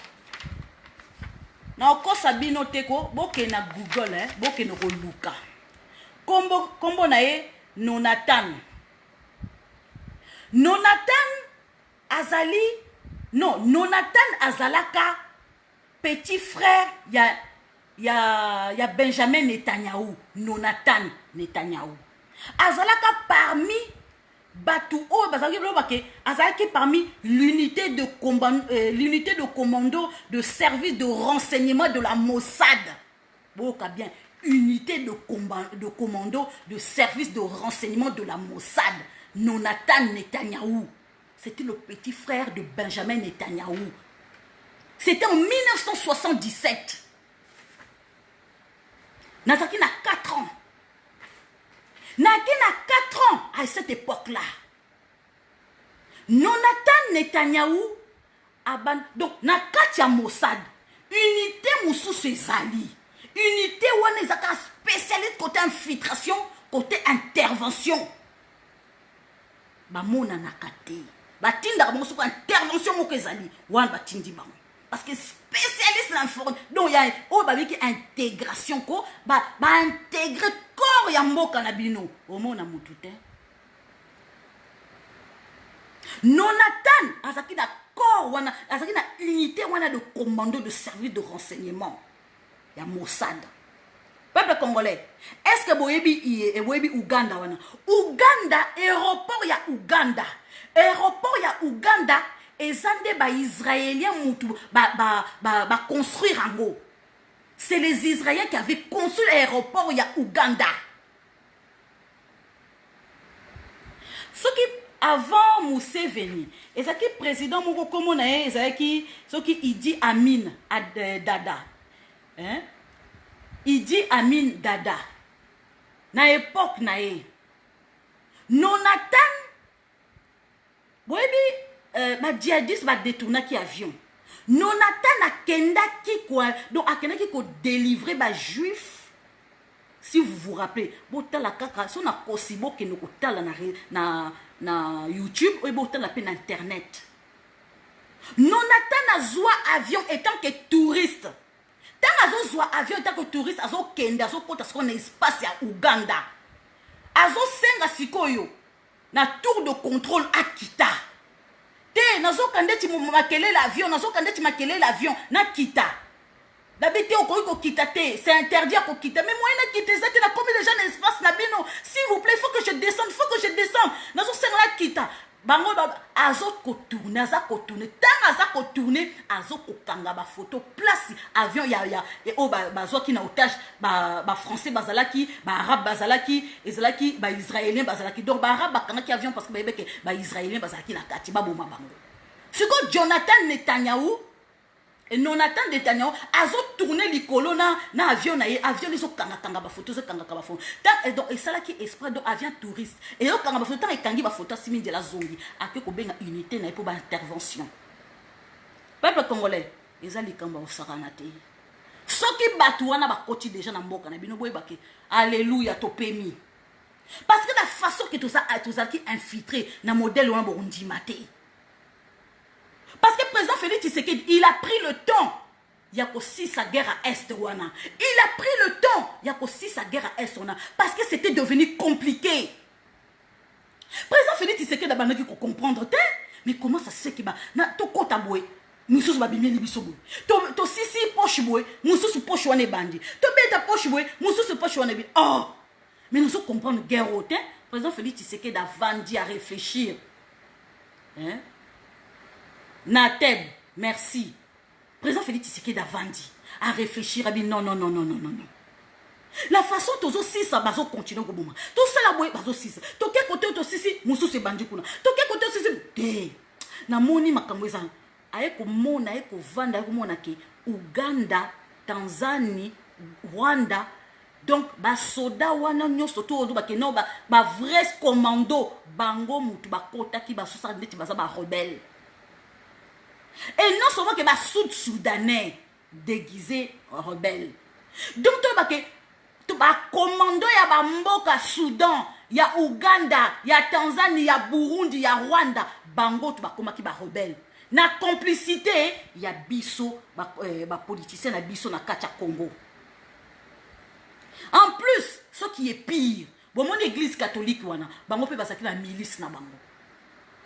Na okosa bino teko, boke na Google boke no luka. Kombo na ye Nonatan azali non Nonatan azalaka petit frère ya Benjamin Netanyahu. Nonatan Netanyahu azalaka parmi batu o bazalaki azalaki parmi l'unité de commando de service de renseignement de la Mossad. Boka bien unité de commando de service de renseignement de la Mossad. Nonatan Netanyahu. C'était le petit frère de Benjamin Netanyahu. C'était en 1977. Nazaki n'a 4 ans. Nazaki n'a 4 ans à cette époque-là. Nonatan Netanyahu, donc, Nakatia Mossad, unité Moussou Sezali. Unité wana ezaka spécialiste côté infiltration, côté intervention. Bamona nakate. Batinda bango soko intervention moko ezali. Wan batindi bango. Parce que spécialiste l'information. Donc il y a qui intégration ko ba intégrer corps ya mboka na bino. Omona mutute. Nonatan azaki na corps wana, azaki na unité wana de commando de service de renseignement. Ya Mossad. Peuple congolais, est-ce que boyebi Uganda wana? Uganda, aéroport ya Uganda. Aéroport ya Uganda, ezande ba Israéliens mutu ba construire en gros. C'est les Israéliens qui avaient construit l'aéroport ya Uganda. Ce qui avant Museveni, ezaki président moko komo na ye, ezaki soki Idi Amin Dada. Hein? Idi Amin Dada. Na époque na ye. Nonatan boyebi ma djihadiste ba détourna ki avion. Nonatan akenda ki quoi, donc akenda ki ko délivrer ba juif. Si vous vous rappelez, botala kaka son na kosibo ke no kotala na YouTube ou botala pe na internet. Nonatan azwa avion étant que touriste. Tant azo zwa avion étant que touriste, azo kende azo kota son espace à Uganda. Azo senga sikoyo na tour de contrôle à Kita. Te nazo kande ti makele l'avion, nazo kande ti makele l'avion na Kita. D'habitude au Kita te, c'est interdit à Kita. Mais moi na Kita, ça na combien de gens l'espace na bino. S'il vous plaît, il faut que je descende, Nazo senga na Kita. Bango azo ko tourner, tant aza ko tourner, azo ko kanga ba photo place avion ya et o bazo ki na otage ba français bazalaki, ba arabe bazalaki, ezalaki ba israélien bazalaki. Donc ba arabe bakanga ki avion parce que ba israélien bazalaki na kati ba boma bango. Siko Jonathan Netanyahu et Nonatan Netanyahu azo tourner likolo na avion na avion les kanga ba photo zo kanga ba photo. Donc et ça là qui esprit donc avion touriste et yo kanga ba photo et kangi ba photo simi de la zongi ake ko benga unité na pour ba intervention. Peuple congolais ezali kamba osakana te. Soki batu wana ba koti déjà na mboka na bino boye bake alléluia topemi. Parce que la façon que tout ça qui infiltré na modèle wana borundi maté. Parce que le président Félix Tshisekedi, il a pris le temps. Il y a aussi sa guerre à Est. Il a pris le temps. Il y a aussi sa guerre à Est. Parce que c'était devenu compliqué. Le président Félix Tshisekedi a dit qu'on comprendre. Mais comment ça se fait que to kota boy, mususu ba bimeli bisobo. To sisi poche boy, mususu poche wane bandi. To beta poche boy, mususu poche wane bi. Oh! Mais nous devons comprendre guerre au temps. Le président Félix Tshisekedi a vendu à réfléchir. Hein? Nateb, merci. Président Félix Tshisekedi a vendu à réfléchir, a dit non. La façon dont aussi ça va continuer au moment. Tout ça la boue, bazo six. Tout quel côté aussi si, moussou se bandi kuna. Tout quel côté aussi si, na moni makamweza. Aeko mona, aeko vanda, aeko mona ke Uganda, Tanzanie, Rwanda. Donc, ba soda wana nyoso to ozo ba ke no ba vrai commando bango mutu ba kota ki ba sosa ndeti baza ba rebelle. Et non seulement que les Sud-Soudanais déguisés rebelles. Donc, tu vas commando ya Mboka, Soudan, ya Ouganda, ya Tanzanie, ya Burundi, ya Rwanda. Bango, tu vas comment qui va rebelle. Na complicité, ya biso, politicien na biso na Kacha Congo. En plus, ce qui est pire, bon, mon église catholique, bango peut passer la milice na bango.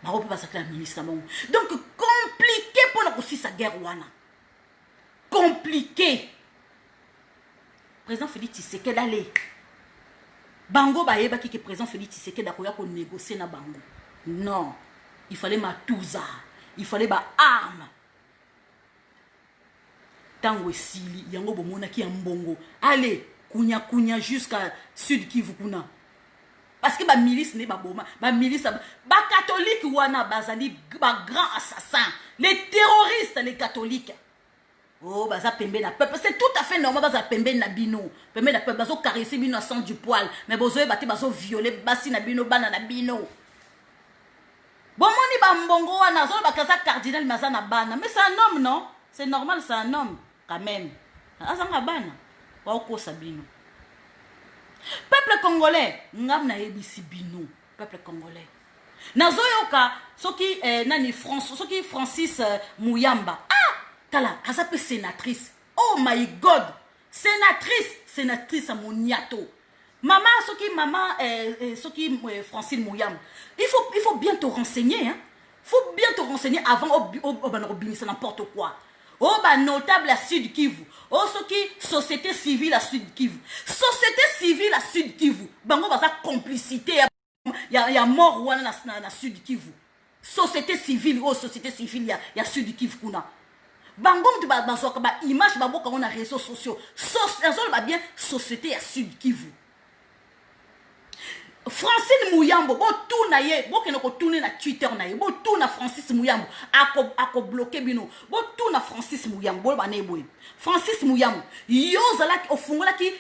Donc, compliqué pour la aussi sa guerre wana. Compliqué. Président Félix Tshisekedi allez. Bango baeba qui est président Félix Tshisekedi akoya ko négocier na bango. Non, il fallait ma touza, il fallait ba arme. Tango esili yango bomona ki mbongo. Allez, kunya jusqu'à Sud Kivu kuna. Parce que ba milice n'est pas bon, ba milice ba catholique wana bazali ba grand assassin, les terroristes les catholiques. Oh baza pembe na peuple, c'est tout à fait normal baza pembe na bino. Pembe na peuple bazo caresser bino sans du poil, mais bozo e bati bazo violer basi na bino bana na bino. Bon moni ba mbongo wana zo ba kaza cardinal maza na bana, mais c'est un homme non? C'est normal, c'est un homme quand même. Azanga bana. Wa ko sabino. Peuple congolais, ngam na ebisi bino, peuple congolais. Nazoyoka, soki nani France, soki Francis Mouyamba. Ah, tala, azape sénatrice. Oh my God, sénatrice à Moniato. Maman, soki Francine Mouyamba. Il faut bien te renseigner, hein. Faut bien te renseigner avant obinisa n'importe quoi. Oh bah notable à Sud Kivu. Oh soki société civile à Sud Kivu. Société civile à Sud Kivu. Bango baza complicité ya mort wana na Sud Kivu. Société civile ya Sud Kivu kuna. Bango mtu bazoka ba image baboka on a réseaux sociaux. Azol ba bien société ya Sud Kivu. Francine Mouyambo, bo tout na ye, bo keno ko tourner na Twitter na ye, bo tout na Francis Mouyambo, ako bloquer bino, bo tout na Francis Mouyambo, bo ba ne boy. Francis Mouyambo, yo zala ki ofungola ki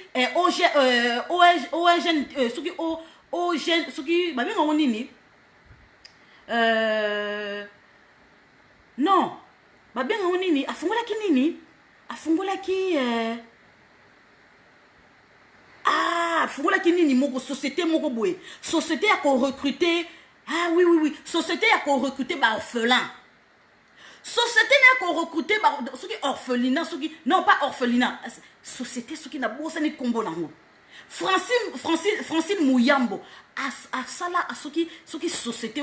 suki suki ba bingo nini? Non. Ba bingo nini? Afungola ki nini? Afungola ki Fougoula qui ni moko société moko boé. Société a qu'on recruter. Ah oui. Société a qu'on recruter ba orphelin. Société n'a qu'on recruter ba ceux qui orphelinat, ceux qui non pas orphelinat. Société ceux qui n'a bossa ni combo nango. Francine Mouyambo a sala a ceux qui société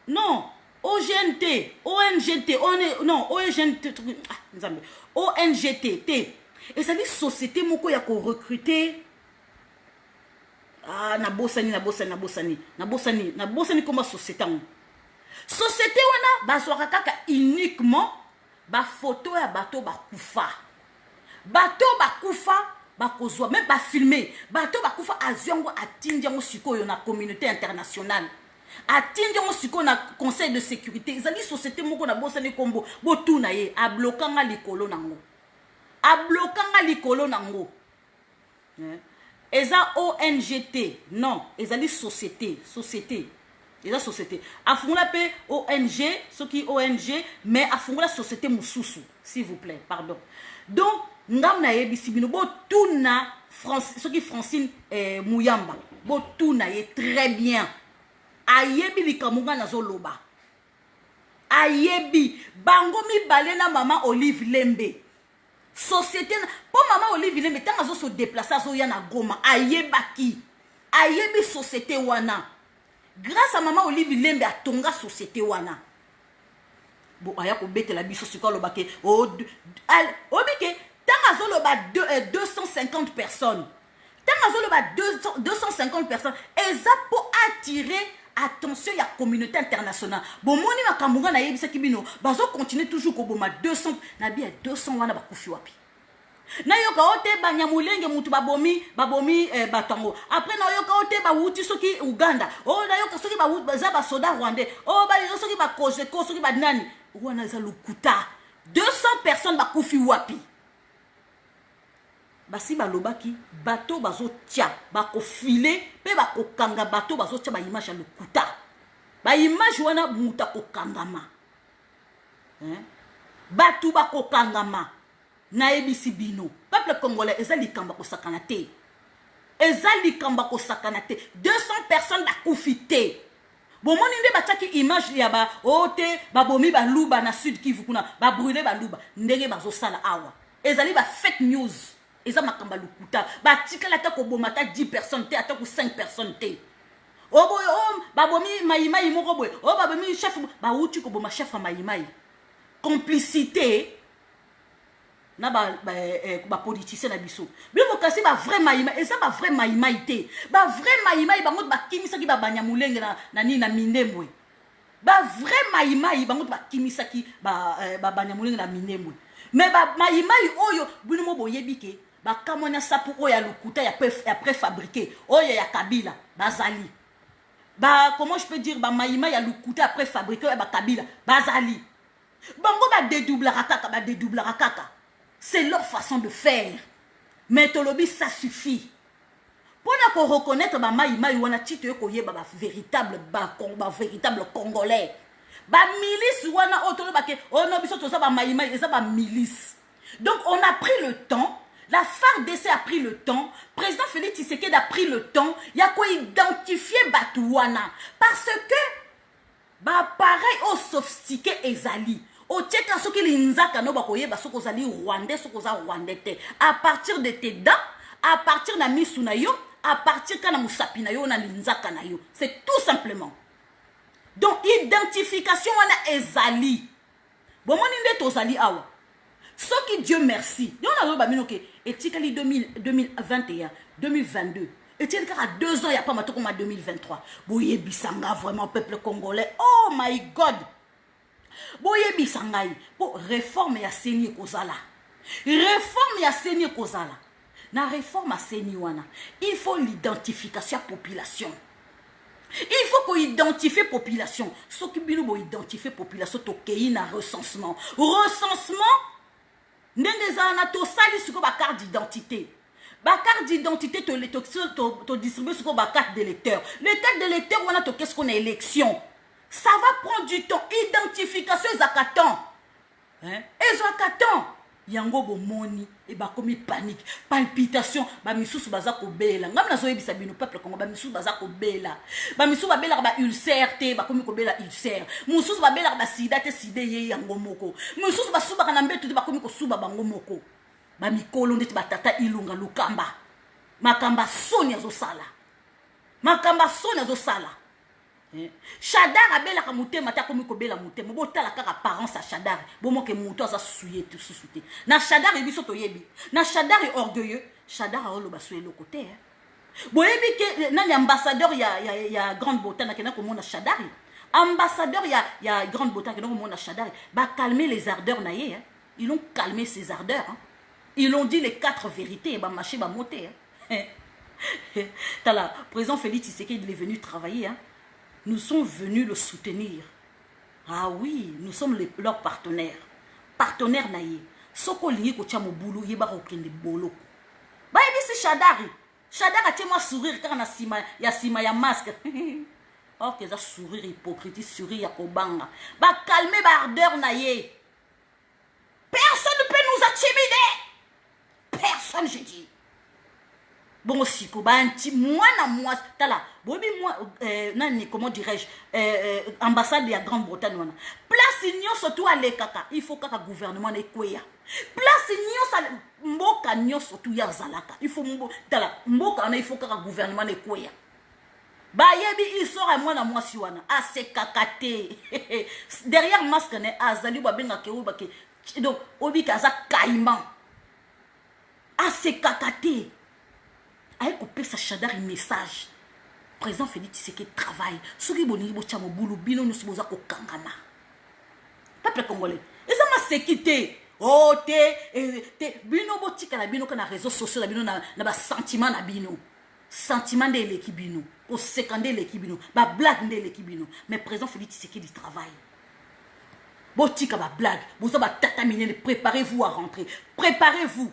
non. OGNT, ONGT. Et ça dit société moko ya ko recruter. Ah na bosani comme société. Société wana bazwaka kaka uniquement ba photo ya bato bakufa. Bato bakufa bakozwa même ba filmer. Bato bakufa aziongo atindi yango sikoyo na communauté internationale. Atindi yango sikoyo na conseil de sécurité. Ezali société moko na bosani kombo botuna ye a blokanga likolo nango. A blokanga likolo nango. Eza ONGT. Non, ezali société. Eza société. Afungula pe ONG, ce qui ONG, mais afungula société mususu, s'il vous plaît, pardon. Donc, ngam na yebisi bino bo tuna ce qui Francine Mouyamba. Bo tuna ye très bien. Ayebi likamunga na zoloba. Ayebi bango mi balena maman Olive Lembe. Société pour maman Olivier mais tant azo se déplacer azo yana Goma ayebaki ayebi société wana grâce à maman Olivier Lembe a tonga société wana bon aya ko betela biso siko lo bake obike tant azo lo ba 250 personnes tant azo lo ba 250 personnes et ça pour attirer attention ya communauté internationale bon moni makambuga na yebisa kibino bazo continuer toujours ko boma 200 na bia 200 wana bakufi wapi na yoka ote banyamulenge mutu babomi batango après na yoka ote ba wuti soki Uganda o na yoka soki ba wuti za ba soda rwandais o ba soki ba kojeko soki ba nani wana za lukuta 200 personnes bakufi wapi basi balobaki bato bazo tia bako filer pe bako kanga bato bazo tia ba image ya lokuta ba image wana muta ko kangama bato bako kangama na ebisi bino peuple congolais ezali kamba ko sakana te 200 personnes bakufite bomoni nde bataki image ya ba ote babomi ba luba na Sud Kivu kuna ba brûler ba luba ndenge bazo sala awa ezali ba fake news. Eza makamba lukuta ba tikala ta ko bomata 10 personnes te ata ko 5 personnes te oboy babomi maimai moko boy babomi chef ba uti ko boma chef maimai complicité na ba politicien na biso bimo kasi ba vrai maimai eza ba vrai maimai te ba vrai maimai bango ba kimisa ki ba banyamulenge na nini na mindembwe ba vrai maimai bango ba kimisa ki ba banyamulenge na mindembwe mais ba maimai oyo bino mo boyebike ba kamona sapu oya lukuta ya préfabriqué oya ya Kabila bazali ba comment je peux dire ba maïma ya lukuta préfabriqué ya ba Kabila bazali bango ba dédoublera kaka c'est leur façon de faire mais tolobi ça suffit pour na ko reconnaître ba maïma wana tito ko yeba ba véritable congolais ba milice wana otolo ba ke ono biso to sa ba maïma eza ba milice donc on a pris le temps La FARDC a pris le temps, président Félix Tshisekedi a pris le temps, il y a quoi identifier Batouana. Parce que, bah pareil, au sophistiqué ezali. Au tchèque, ce qui l'inzaka no bakoye, bah, ce qu'on zali rwandais, ce qu'on a rwandais. À partir de tes dents, à partir de misunayo, à partir de musapinayo, na l'inzaka nayo. C'est tout simplement. Donc, identification, on a ezali. Bon, mon inde tozali awa. Ce qui Dieu merci. Nous avons dit et tikali 2021, 2022. Et tu à 2 ans, il n'y a pas maintenant comme 2023. Boye bisanga vraiment peuple congolais. Oh my God. Boye bisanga pour réforme ya seni kozala. Réforme ya seni kozala. Na réforme ya seni wana. Il faut l'identification à population. Il faut qu'on identifie la population. Ce qui bino bo identifier la population to kei na recensement. Recensement ndenge za na to sali suko ba carte d'identité. Ba carte d'identité to distribuer suko ba carte d'électeur. Les cartes d'électeur on a to qu'est-ce qu'on a élection. Ça va prendre du temps. Identification ezakaton. Hein? Ezakaton. Yango bo moni et ba komi panique, palpitation, ba misusu baza ko bela. Ngam na zoyebi sabino peuple kongo ba misusu baza ko bela. Ba misusu ba bela ba ulcère te, ba komi ko bela ulcère. Mususu ba bela ba sida te side ye yango moko. Mususu ba suba kana mbetu te ba komi ko suba bango moko. Ba mikolo ndeti ba tata ilunga lukamba. Makamba soni azo sala. Makamba soni azo sala. Chadar abela ka mutema ta komi ko bela mutema bo tala kaka parents a Chadar bo mo ke muto aza souillé tout souté na Chadar e biso to yebi na Chadar est orgueilleux Chadar a lo basoué le côté bo yebi ke nani ambassadeur ya Grande-Bretagne na kena ko mona Chadar ambassadeur ya Grande-Bretagne kena ko mona Chadar ba calmer les ardeurs na ye ils ont calmé ses ardeurs ils ont dit les 4 vérités ba marché ba monter tala président Félix Tshisekedi il est venu travailler nous sommes venus le soutenir. Ah oui, nous sommes leurs partenaires. Partenaires naïe. Soko lingi ko chamo boulou yeba ko kende boloko. Ba yebi si Chadari. Chadari a tellement sourire quand na sima ya masque. Oh que ça sourire hypocrite, sourire ya kobanga. Ba calmer ba ardeur naïe. Personne ne peut nous intimider. Personne je dis. Bon aussi, moi na moi, tala, bobi moi, nani, comment dirais-je, ambassade de la Grande-Bretagne, place ignon surtout à l'ekaka, il faut que le gouvernement ne kwea. Place ignon mboka ignon surtout ya zalaka, il faut tala, mboka il faut que le gouvernement ne kwea. Ba yebi il sort à moi na moi siwana, a se kakate. Derrière masque ne azali ba benga ke ou ba ke, donc obi kaza kaiman. A se kakate. Aïe couper sa Chadar un message. Président Félix Tshisekedi travaille. Ce qui est bon, il faut que boulot bino nous sommes au kangama. Peuple congolais. Et ça m'a séquité. Oh te bino botika na bino kana réseaux sociaux na bino na ba sentiment na bino. Sentiment de l'équipe bino. Au seconder l'équipe bino. Ba blague de l'équipe bino. Mais président Félix Tshisekedi travaille. Botika ba blague. Vous avez tataminer. Préparez-vous à rentrer. Préparez-vous.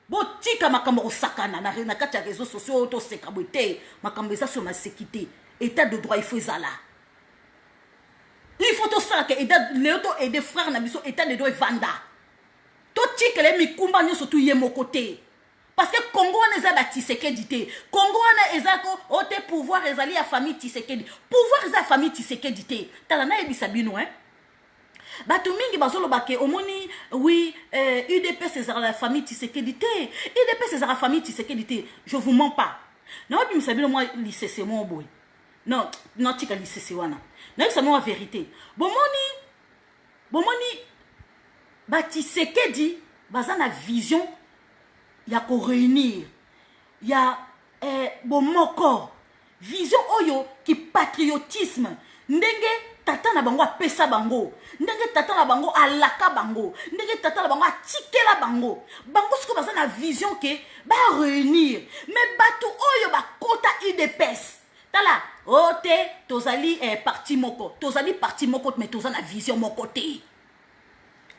Botika makambo sakana na kati ya réseaux sociaux auto sekabwete makambo ça sur ma sécurité état de droit il faut ça là il faut tout ça que l'éto et des frères na biso état de droit vanda to tika les mikumba nyo surtout yé mon côté parce que Congo on est à Tshisekedi te Congo on est ezako ote pouvoir ezali à famille Tshisekedi pouvoir ezali à famille Tshisekedi te tala na ebisa bino Bato mingi bazolo bake omoni oui UDP c'est la famille Tshisekedi te UDP c'est la famille Tshisekedi te je vous mens pas non bi misabino moi lycée c'est mon boy non tika lycée c'est wana non c'est moi vérité bomoni ba Tshisekedi bazana vision ya ko réunir ya bomoko vision oyo ki patriotisme ndenge tata na bango apesa bango ndenge tata na bango alaka bango ndenge tata na bango atikela bango siko baza na vision ke ba réunir mais bato oyo ba kota UDPS tala ote tozali parti moko mais toza na vision moko te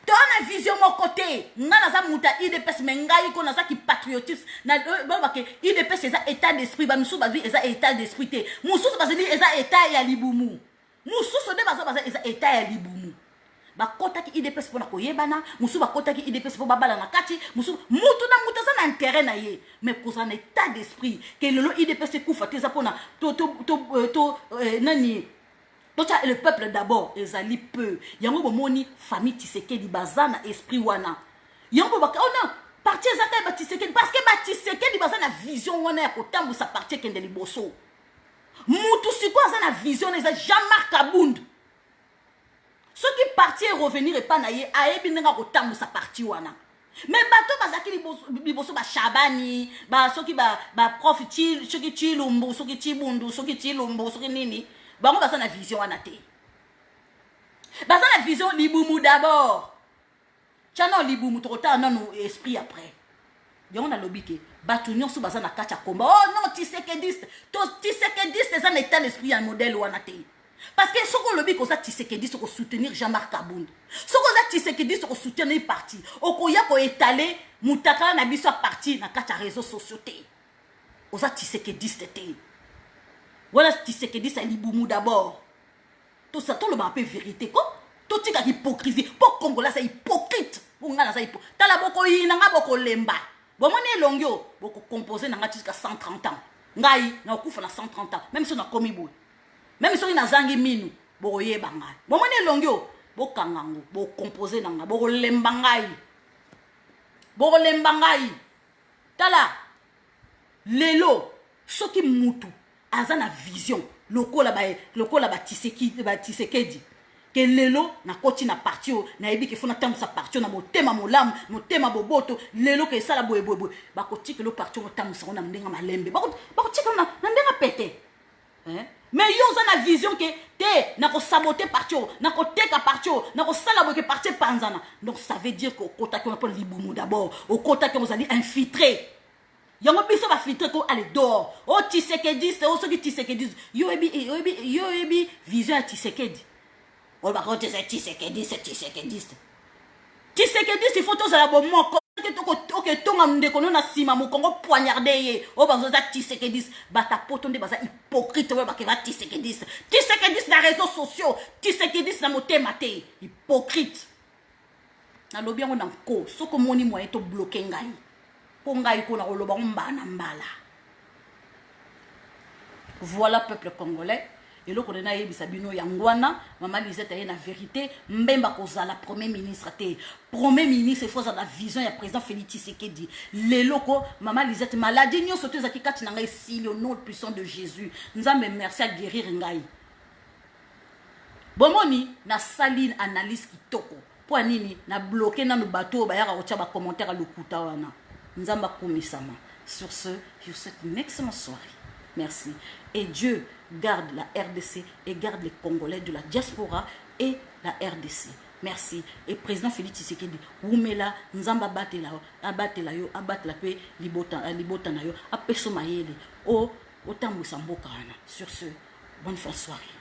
tona vision moko te nga za muta UDPS mais ngai ko naza ki patriotisme na ba ke UDPS eza état d'esprit ba musu ba vi eza état d'esprit te musu bazali eza état ya libumu mususu de baza eza état ya libumu bakotaki idps mpona koyebana mosusu bakotaki idps mpo babala na kati mosusu mutu na mutu aza na intérêt na ye mais kozala na état d'esprit ke lelo idps ekufa te eza mpona nani totia le peuple d'abord ezali peu yango bomoni famille Tshisekedi baza na esprit wana yango baka oh non parti ezaka ba Tshisekedi parce que ba Tshisekedi baza na vision wana ya kotambusa parti kende liboso mutu siko aza na vision eza Jean-Marc Kabund soki parti revenir epa na ye ayebi ndenge kotambusa parti wana mais bato bazaki liboso ba Shabani ba soki ba prof soki Chilumbu soki Chibundu soki Chilumbu soki nini bango baza na vision wana te baza na vision libumu d'abord tiana libumu tokota nanu esprit après yango nalobi ke bato nyonso baza na kati ya komba oh non Tshisekediste to Tshisekediste eza na état d'esprit ya modèle wana te parce que soko lobi koza Tshisekediste ko soutenir Jean-Marc Kabund soko za Tshisekediste ko soutenir parti okoya ko étaler mutakala na biso parti na kati ya réseaux sociaux te oza Tshisekediste te voilà Tshisekediste libumu d'abord tout ça tout le monde peut vérité ko tout tika hypocrisie pour Congolais c'est hypocrite pour ngana ça hypocrite tala boko yina nga boko lemba bomoni elongyo boko composer nanga jusqu'à 130 ans ngai na okufa na 130 ans même si on a commis boule même si on a zangi minu boko yeba ngai bomoni elongyo bokangango boko composer nanga boko lemba ngai tala lelo soki mutu azana vision lokola ba Tshisekedi ke lelo na koti na parti na yebi ke fona tango sa parti na motema molamu motema boboto lelo ke sala boye bakoti ke lo parti mo tango sa na ndenga malembe bakoti ke na ndenga pete mais yo za na vision ke te na ko saboter parti na ko teka parti na ko sala boye ke parti panzana donc ça veut dire que kota ke on appelle libumu d'abord au kota ke vous allez infiltrer yango biso ba filtre ko aller dehors o Tshisekediste o soki Tshisekediste yo ebi vision ya Tshisekedi o ba kote c'est Tshisekediste il faut tous la bon moko que tonga ndeko na sima mo Congo poignarder ye o ba zo za Tshisekediste bata poto nde baza hypocrite we ba ke ba Tshisekediste na réseaux sociaux Tshisekediste na motema te hypocrite na lobi yango na ko soko moni moyen to bloquer ngai voilà peuple congolais et le connaît yebisa bino yangwana maman Lisette a la vérité mbemba kozala premier ministre il faut la vision ya président Félix Tshisekedi les locaux maman Lisette maladie nyo soto za kikati na ngai si le nom puissant de Jésus nzambe merci à guérir ngai bomoni na saline analyse kitoko pour nini na bloquer na no bateau ba yaka kocha ba commentaire lokuta wana. Sur ce, je vous souhaite une excellente soirée. Merci. Et Dieu garde la RDC et garde les Congolais de la diaspora et la RDC. Merci. Et président Félix Tshisekedi, Oumela, Nzamba batela yo, abatela pe libota na yo, apeso mayele, o tambu samboka. Sur ce, bonne fin de soirée.